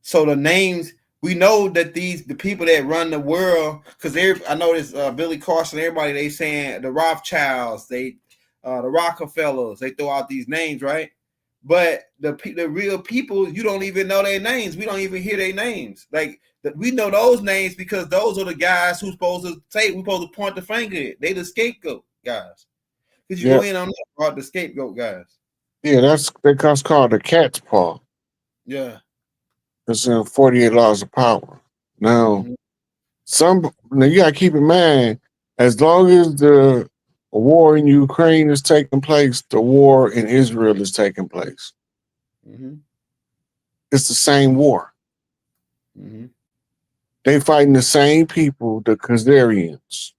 So the names, we know that the people that run the world, because I noticed Billy Carson, everybody, they saying the Rothschilds, the Rockefellers, they throw out these names, right? But the real people, you don't even know their names. We don't even hear their names. Like we know those names because those are the guys who's supposed to say, we're supposed to point the finger at. They the scapegoat guys. Could you go in on that about the scapegoat guys? Yeah, that's called the cat's paw. Yeah. It's in 48 Laws of Power. Now, now you gotta keep in mind, as long as the war in Ukraine is taking place, the war in Israel is taking place. Mm-hmm. It's the same war. Mm-hmm. They fighting the same people, the Khazarians.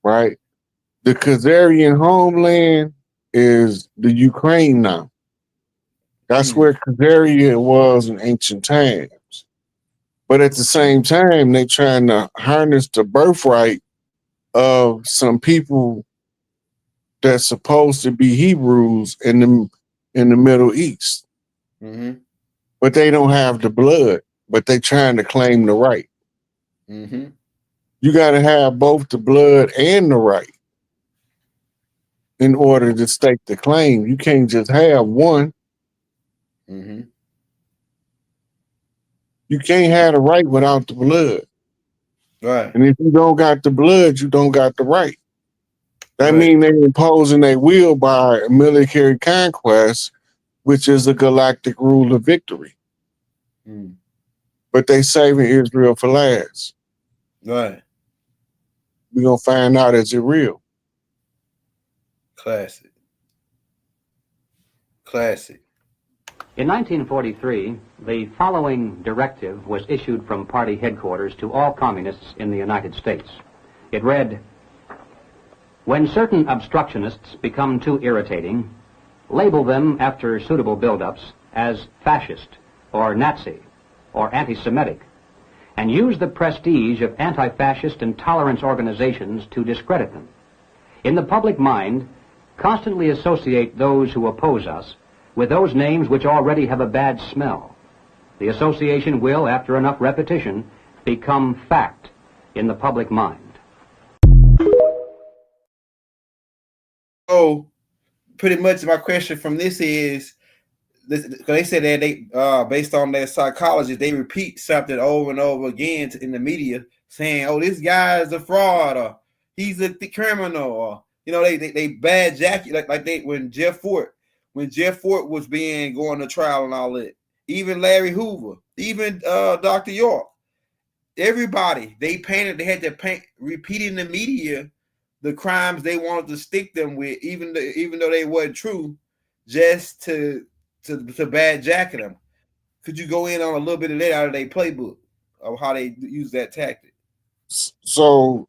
Right? The Khazarian homeland is the Ukraine now. That's where Khazaria was in ancient times. But at the same time, they trying to harness the birthright of some people that's supposed to be Hebrews in the Middle East. Mm-hmm. But they don't have the blood, but they trying to claim the right. Mm-hmm. You got to have both the blood and the right in order to stake the claim. You can't just have one. Mm-hmm. You can't have the right without the blood. Right. And if you don't got the blood, you don't got the right. That means they're imposing their will by military conquest, which is a galactic rule of victory. But they saving Israel for last. Right. We're going to find out, is it real? Classic. In 1943, the following directive was issued from party headquarters to all communists in the United States. It read, "When certain obstructionists become too irritating, label them after suitable buildups as fascist or Nazi or anti-Semitic, and use the prestige of anti-fascist and tolerance organizations to discredit them. In the public mind, constantly associate those who oppose us with those names which already have a bad smell. The association will, after enough repetition, become fact in the public mind." So, pretty much my question from this is, they said that they, based on their psychology, they repeat something over and over again in the media, saying, "Oh, this guy is a fraud," or "He's a criminal," or they bad jacket like they when Jeff Fort was going to trial and all that. Even Larry Hoover, even Dr. York, everybody they had to paint repeating the media the crimes they wanted to stick them with, even though they weren't true, just to bad jacket them. Could you go in on a little bit of that out of their playbook of how they use that tactic? So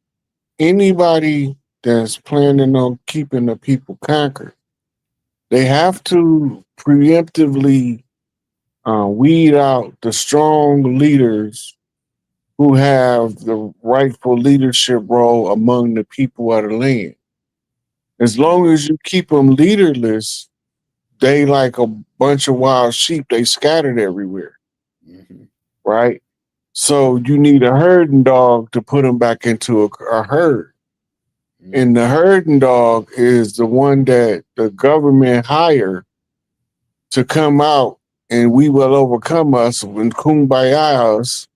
anybody that's planning on keeping the people conquered, they have to preemptively weed out the strong leaders who have the rightful leadership role among the people of the land. As long as you keep them leaderless, they like a bunch of wild sheep. They scattered everywhere, right? So you need a herding dog to put them back into a herd. And the herding dog is the one that the government hired to come out and we will overcome us and kumbaya us,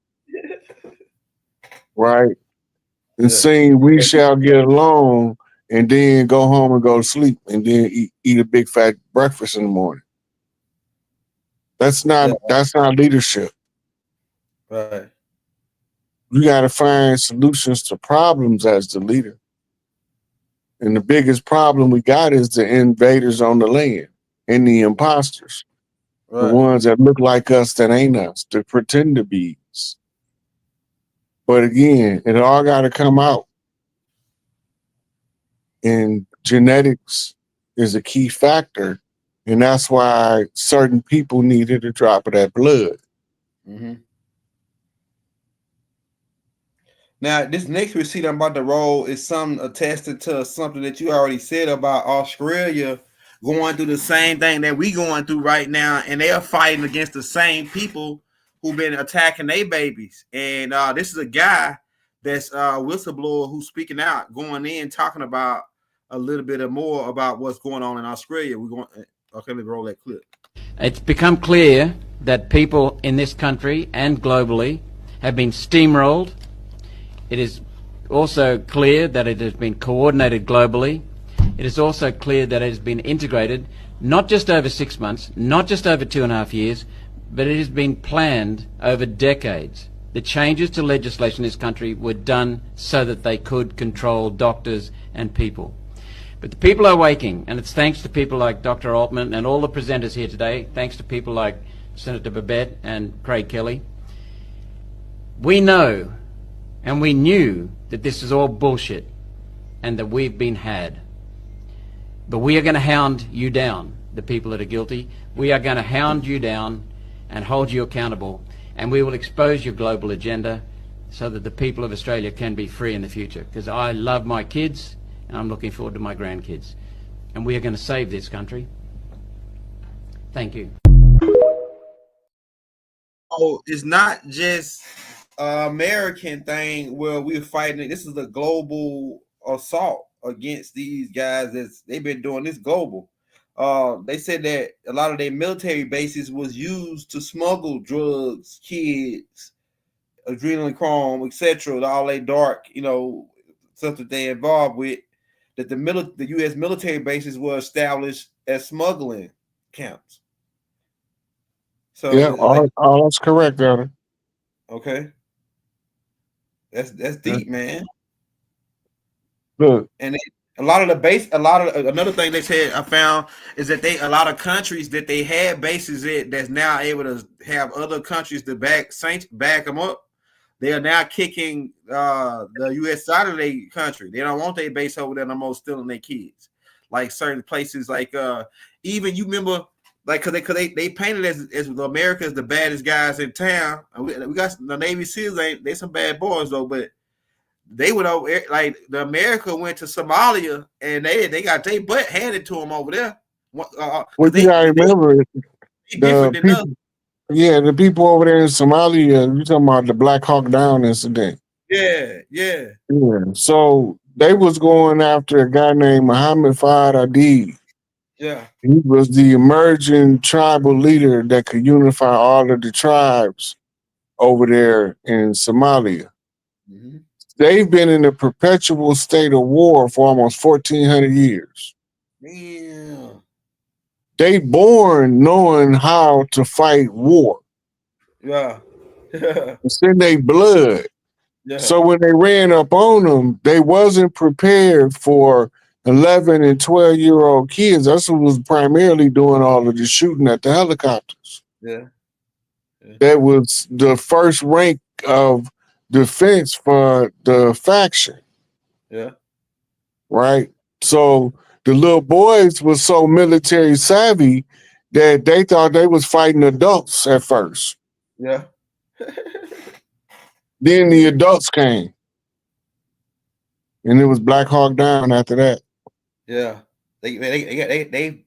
right? And sing "We Shall Get Along," and then go home and go to sleep and then eat a big fat breakfast in the morning. That's not leadership. Right. you got to find solutions to problems as the leader. And the biggest problem we got is the invaders on the land and the imposters. Right. The ones that look like us that ain't us, the pretend to be. But again, it all got to come out. And genetics is a key factor. And that's why certain people needed a drop of that blood. Mm-hmm. Now, this next receipt I'm about to roll is something attested to something that you already said about Australia going through the same thing that we going through right now, and they are fighting against the same people who've been attacking their babies. And this is a guy that's a whistleblower who's speaking out, going in, talking about a little bit more about what's going on in Australia. We're going. Okay, let's roll that clip. It's become clear that people in this country and globally have been steamrolled. It is also clear that it has been coordinated globally. It is also clear that it has been integrated, not just over 6 months, not just over 2.5 years, but it has been planned over decades. The changes to legislation in this country were done so that they could control doctors and people. But the people are waking, and it's thanks to people like Dr. Altman and all the presenters here today, thanks to people like Senator Babette and Craig Kelly. We know and we knew that this is all bullshit and that we've been had. But we are going to hound you down, the people that are guilty. We are going to hound you down and hold you accountable, and we will expose your global agenda so that the people of Australia can be free in the future. Because I love my kids and I'm looking forward to my grandkids. And we are going to save this country. Thank you. Oh, it's not just American thing where we're fighting. This is a global assault against these guys. They've been doing this global. They said that a lot of their military bases was used to smuggle drugs, kids, adrenochrome, etc. All they dark, stuff that they involved with. That the U.S. military bases were established as smuggling camps. So yeah, all that's correct, Elder. Okay. That's deep, man. Look, and another thing they said I found is that a lot of countries that they had bases in that's now able to have other countries to back them up. They are now kicking the U.S. side of their country. They don't want their base over there no more, stealing their kids. Like certain places, like even you remember, like because they painted as America as the baddest guys in town. And we got the Navy SEALs, they some bad boys though, but they went over like the America went to Somalia and they got their butt handed to them over there. What you gotta remember is the people over there in Somalia. You talking about the Black Hawk Down incident? Yeah. So they was going after a guy named Muhammad Fahd Adid. Yeah. He was the emerging tribal leader that could unify all of the tribes over there in Somalia. Mm-hmm. They've been in a perpetual state of war for almost 1,400 years. Yeah. They born knowing how to fight war. Yeah. It's in their blood. Yeah. So when they ran up on them, they wasn't prepared for 11 and 12-year-old kids. That's who was primarily doing all of the shooting at the helicopters. Yeah. That was the first rank of defense for the faction. Yeah. Right? So the little boys was so military savvy that they thought they was fighting adults at first. Yeah. Then the adults came. And it was Black Hawk Down after that. Yeah. They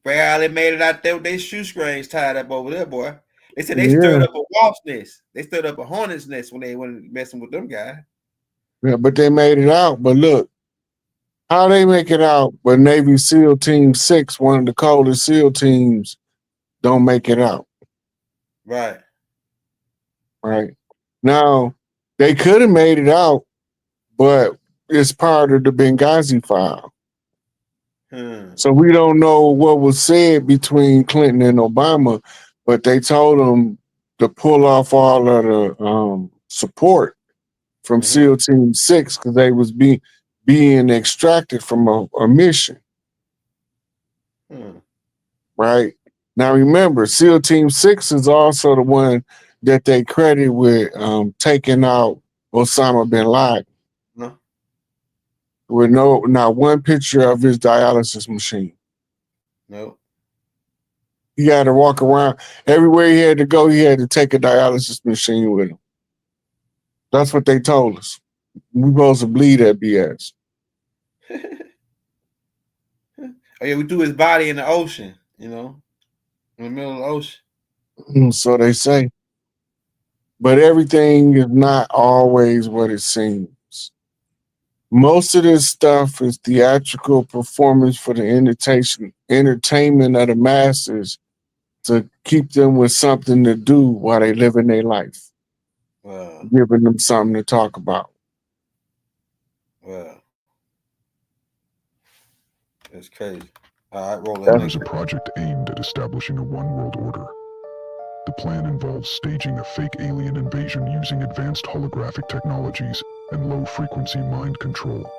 barely made it out there with their shoestrings tied up over there, boy. They said they stirred up a wasp nest. They stirred up a hornet's nest when they went messing with them guys. Yeah, but they made it out. But look, how they make it out, but Navy SEAL Team 6, one of the coldest SEAL teams, don't make it out. Right. Right. Now, they could have made it out, but it's part of the Benghazi file. So we don't know what was said between Clinton and Obama, but they told them to pull off all of the support from SEAL Team 6 because they was being extracted from a mission. Right? Now remember, SEAL Team 6 is also the one that they credit with taking out Osama bin Laden. No. With not one picture of his dialysis machine. No. He had to walk around. Everywhere he had to go, he had to take a dialysis machine with him. That's what they told us. We supposed to believe that BS. Oh yeah, we threw his body in the ocean, in the middle of the ocean. So they say. But everything is not always what it seems. Most of this stuff is theatrical performance for the entertainment of the masses to keep them with something to do while they live in their life. Wow. Giving them something to talk about. Wow. That's crazy. All right, roll that. There is a project aimed at establishing a one-world order. The plan involves staging a fake alien invasion using advanced holographic technologies and low-frequency mind control.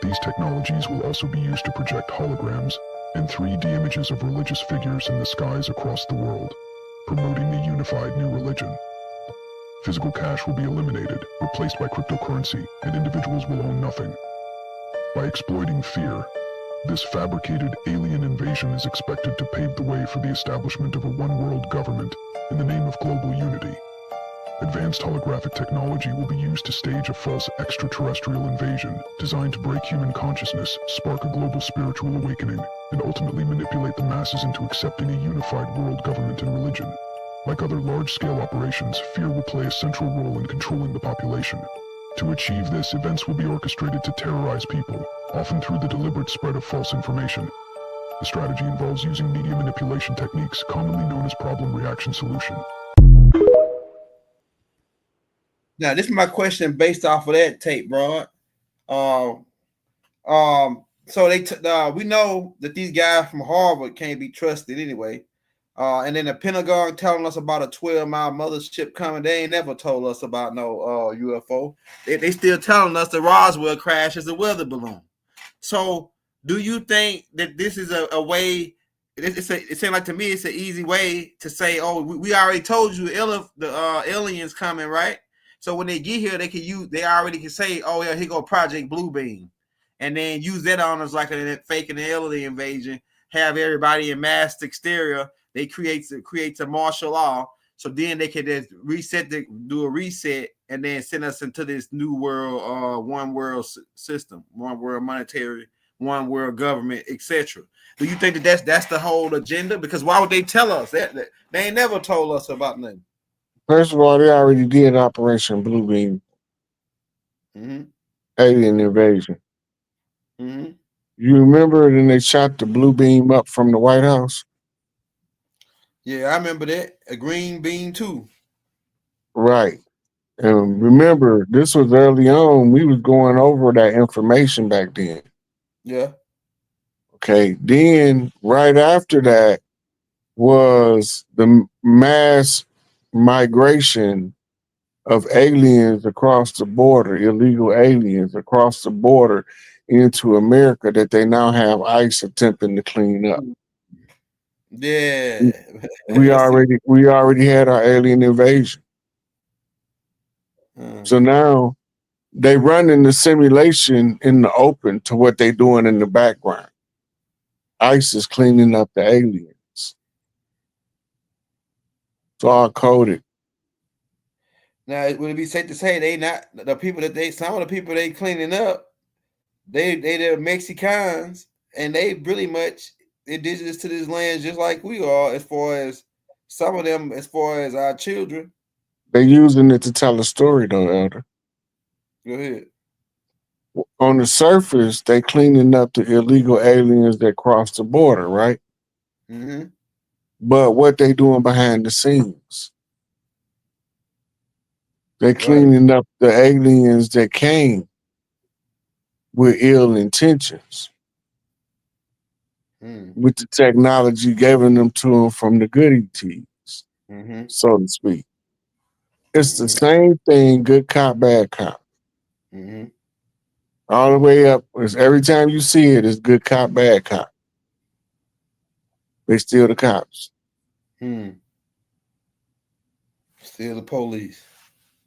These technologies will also be used to project holograms and 3D images of religious figures in the skies across the world, promoting the unified new religion. Physical cash will be eliminated, replaced by cryptocurrency, and individuals will own nothing. By exploiting fear, this fabricated alien invasion is expected to pave the way for the establishment of a one-world government in the name of global unity. Advanced holographic technology will be used to stage a false extraterrestrial invasion designed to break human consciousness, spark a global spiritual awakening, and ultimately manipulate the masses into accepting a unified world government and religion. Like other large-scale operations, fear will play a central role in controlling the population. To achieve this, events will be orchestrated to terrorize people, often through the deliberate spread of false information. The strategy involves using media manipulation techniques commonly known as problem reaction solution. Now, this is my question based off of that tape, bro. So we know that these guys from Harvard can't be trusted anyway. And then the Pentagon telling us about a 12-mile mothership coming. They ain't never told us about no UFO. They still telling us the Roswell crash is a weather balloon. So do you think that this is a way? It seems like to me it's an easy way to say, oh, we already told you the aliens coming, right? So when they get here, they already can say, oh yeah, here go Project Bluebeam, and then use that on us like a fake an alien invasion. Have everybody in masked exterior. They creates a martial law, so then they can just do a reset, and then send us into this new world, one world system, one world monetary, one world government, etc. Do you think that that's the whole agenda? Because why would they tell us that? They ain't never told us about nothing. First of all, they already did Operation Bluebeam. Alien invasion. You remember when they shot the blue beam up from the White House? Yeah, I remember that. A green beam too. Right. And remember, this was early on. We was going over that information back then. Yeah. Okay. Then right after that was the mass migration of aliens across the border, illegal aliens across the border into America that they now have ICE attempting to clean up. Yeah. We already had our alien invasion. So now they run in the simulation in the open to what they doing in the background. ICE is cleaning up the aliens. It's all coded. Now, would it be safe to say they not the people that some of the people they cleaning up, they're Mexicans, and they pretty much indigenous to this land just like we are, as far as some of them, as far as our children. They're using it to tell a story though, Elder. Go ahead. On the surface, they cleaning up the illegal aliens that cross the border, right? But what they doing behind the scenes? They cleaning up the aliens that came with ill intentions, with the technology giving them to them from the goody teas, so to speak. It's the same thing, good cop, bad cop. Mm-hmm. All the way up. It's every time you see it, it's good cop, bad cop. They still the cops. Still the police.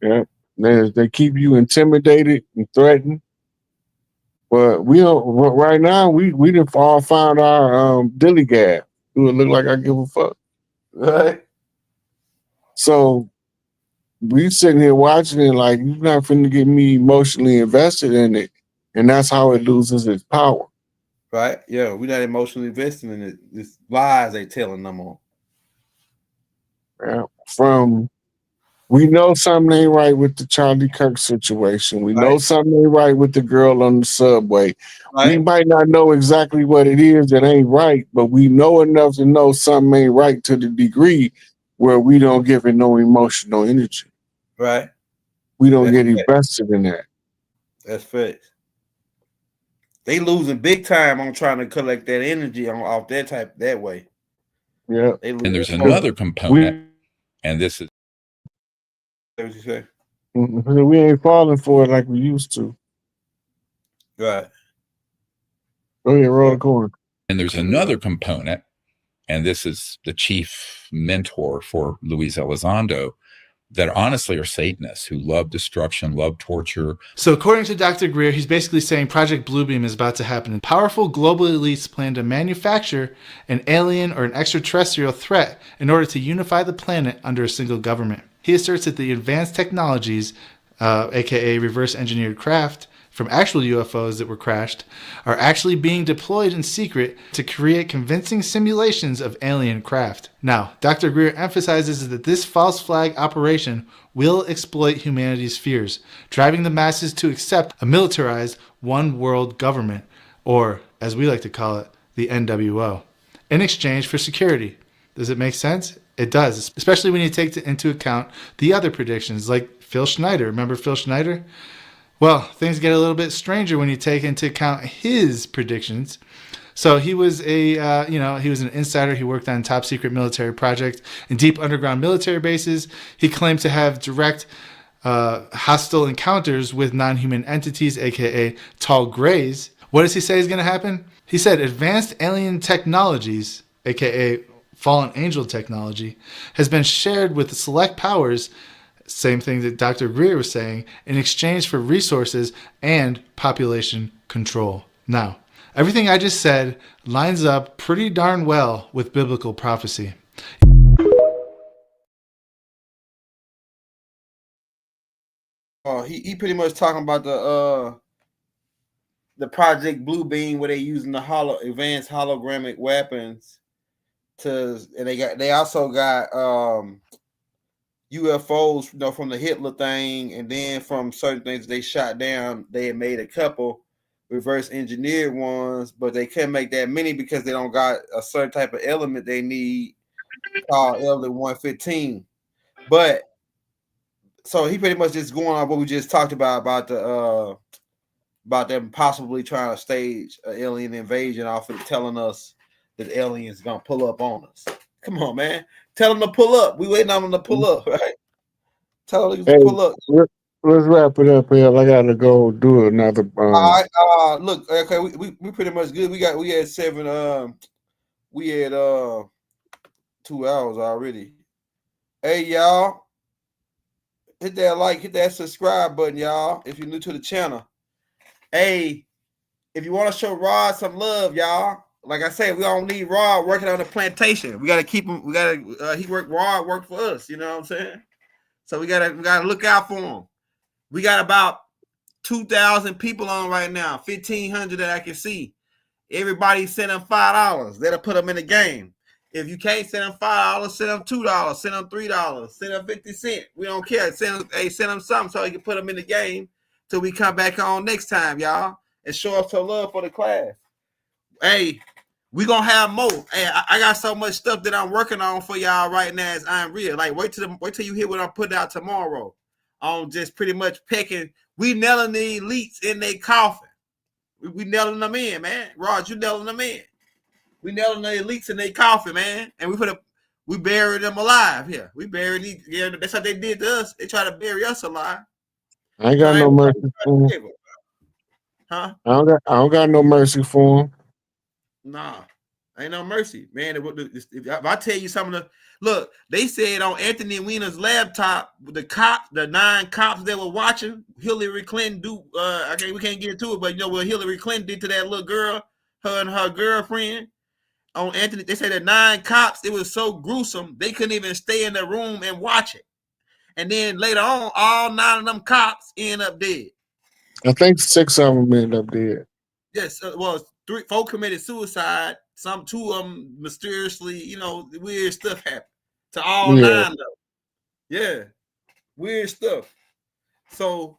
Yeah. They keep you intimidated and threatened. But we don't right now, we done all found our dilly gab. Do it look like I give a fuck? Right. So we sitting here watching it like you're not finna get me emotionally invested in it. And that's how it loses its power. Right? Yeah, we're not emotionally investing in it. It's lies they telling them on. Yeah. We know something ain't right with the Charlie Kirk situation. We know something ain't right with the girl on the subway. We might not know exactly what it is that ain't right, but we know enough to know something ain't right to the degree where we don't give it no emotional energy. Right. We don't get invested in that. That's facts. They losing big time on trying to collect that energy off that way. Yeah. And there's another component, and this is what you say? We ain't falling for it like we used to. Right. Go ahead, roll the corn. And there's another component, and this is the chief mentor for Luis Elizondo, that honestly are Satanists who love destruction, love torture. So according to Dr. Greer, he's basically saying Project Bluebeam is about to happen. Powerful global elites plan to manufacture an alien or an extraterrestrial threat in order to unify the planet under a single government. He asserts that the advanced technologies, aka reverse engineered craft, from actual UFOs that were crashed, are actually being deployed in secret to create convincing simulations of alien craft. Now, Dr. Greer emphasizes that this false flag operation will exploit humanity's fears, driving the masses to accept a militarized one world government, or, as we like to call it, the NWO, in exchange for security. Does it make sense? It does, especially when you take into account the other predictions, like Phil Schneider. Remember Phil Schneider? Well, things get a little bit stranger when you take into account his predictions. So he was he was an insider. He worked on top secret military projects in deep underground military bases. He claimed to have direct hostile encounters with non-human entities, aka tall grays. What does he say is going to happen? He said advanced alien technologies, aka fallen angel technology, has been shared with the select powers. Same thing that Dr. Greer was saying, in exchange for resources and population control. Now, everything I just said lines up pretty darn well with biblical prophecy. He pretty much talking about the Project Bluebeam, where they using the advanced hologramic weapons and they also got UFOs, from the Hitler thing, and then from certain things they shot down. They had made a couple reverse engineered ones, but they couldn't make that many because they don't got a certain type of element they need called element 115. But so he pretty much just going on what we just talked about them possibly trying to stage an alien invasion off of telling us that aliens gonna pull up on us. Come on, man. Tell them to pull up. We waiting on them to pull up, right? Tell them to pull up. Let's wrap it up here. I gotta go do another. All right. Look. Okay. We pretty much good. We had 7. We had 2 hours already. Hey, y'all. Hit that like. Hit that subscribe button, y'all. If you're new to the channel. Hey, if you want to show Rod some love, y'all. Like I said, we don't need Rod working on the plantation. We gotta keep him. Rod work for us. You know what I'm saying? So we gotta look out for him. We got about 2,000 people on right now. 1,500 that I can see. Everybody send them $5. That'll put them in the game. If you can't send them $5, send them $2. Send them $3. Send them 50 cents. We don't care. Send them something so you can put them in the game till we come back on next time, y'all, and show us some love for the class. Hey, we gonna have more. Hey, I got so much stuff that I'm working on for y'all right now. It's unreal. Like wait till you hear what I'm putting out tomorrow. On just pretty much picking. We nailing the elites in their coffin. We nailing them in, man. Rod, you nailing them in. We nailing the elites in their coffin, man. And We buried them alive here. We buried these. Yeah, that's how they did to us. They try to bury us alive. I ain't got no mercy for him. Huh? I don't got no mercy for him. Nah, ain't no mercy, man. If I tell you some of the look, they said on Anthony Weiner's laptop, the 9 cops that were watching Hillary Clinton do. We can't get into it, but you know what Hillary Clinton did to that little girl, her and her girlfriend. On Anthony, they said that 9 cops. It was so gruesome they couldn't even stay in the room and watch it. And then later on, all 9 of them cops end up dead. I think 6 of them ended up dead. Yes, 4 committed suicide. 2 of them mysteriously, weird stuff happened to all 9 of them. Yeah, weird stuff. So,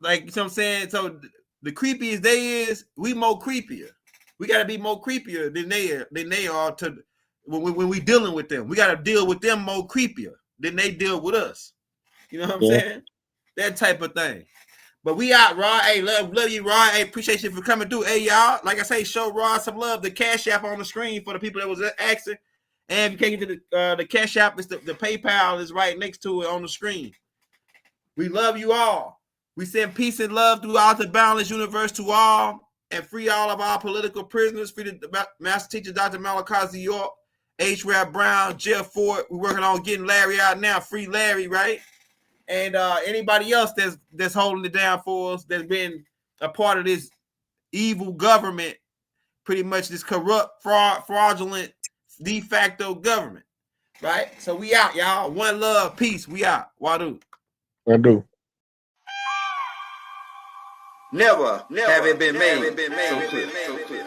like, you know what I'm saying? So the creepiest they is, we more creepier. We got to be more creepier than they are to when we dealing with them. We got to deal with them more creepier than they deal with us. You know what I'm saying? That type of thing. But we out, Rod. Hey, love you, Rod. Hey, appreciate you for coming through. Hey, y'all, like I say, show Rod some love. The Cash App on the screen for the people that was asking. And if you can't get to the Cash App, it's the PayPal is right next to it on the screen. We love you all. We send peace and love throughout the boundless universe to all. And free all of our political prisoners. Free the Master Teacher, Dr. Malachi Z. York, H. Rap Brown, Jeff Ford. We're working on getting Larry out now. Free Larry, right? And anybody else that's holding it down for us, that's been a part of this evil government, pretty much this corrupt, fraudulent, de facto government, right? So we out, y'all. One love, peace. We out. Wadu. Wadu. Never have it been made so clear.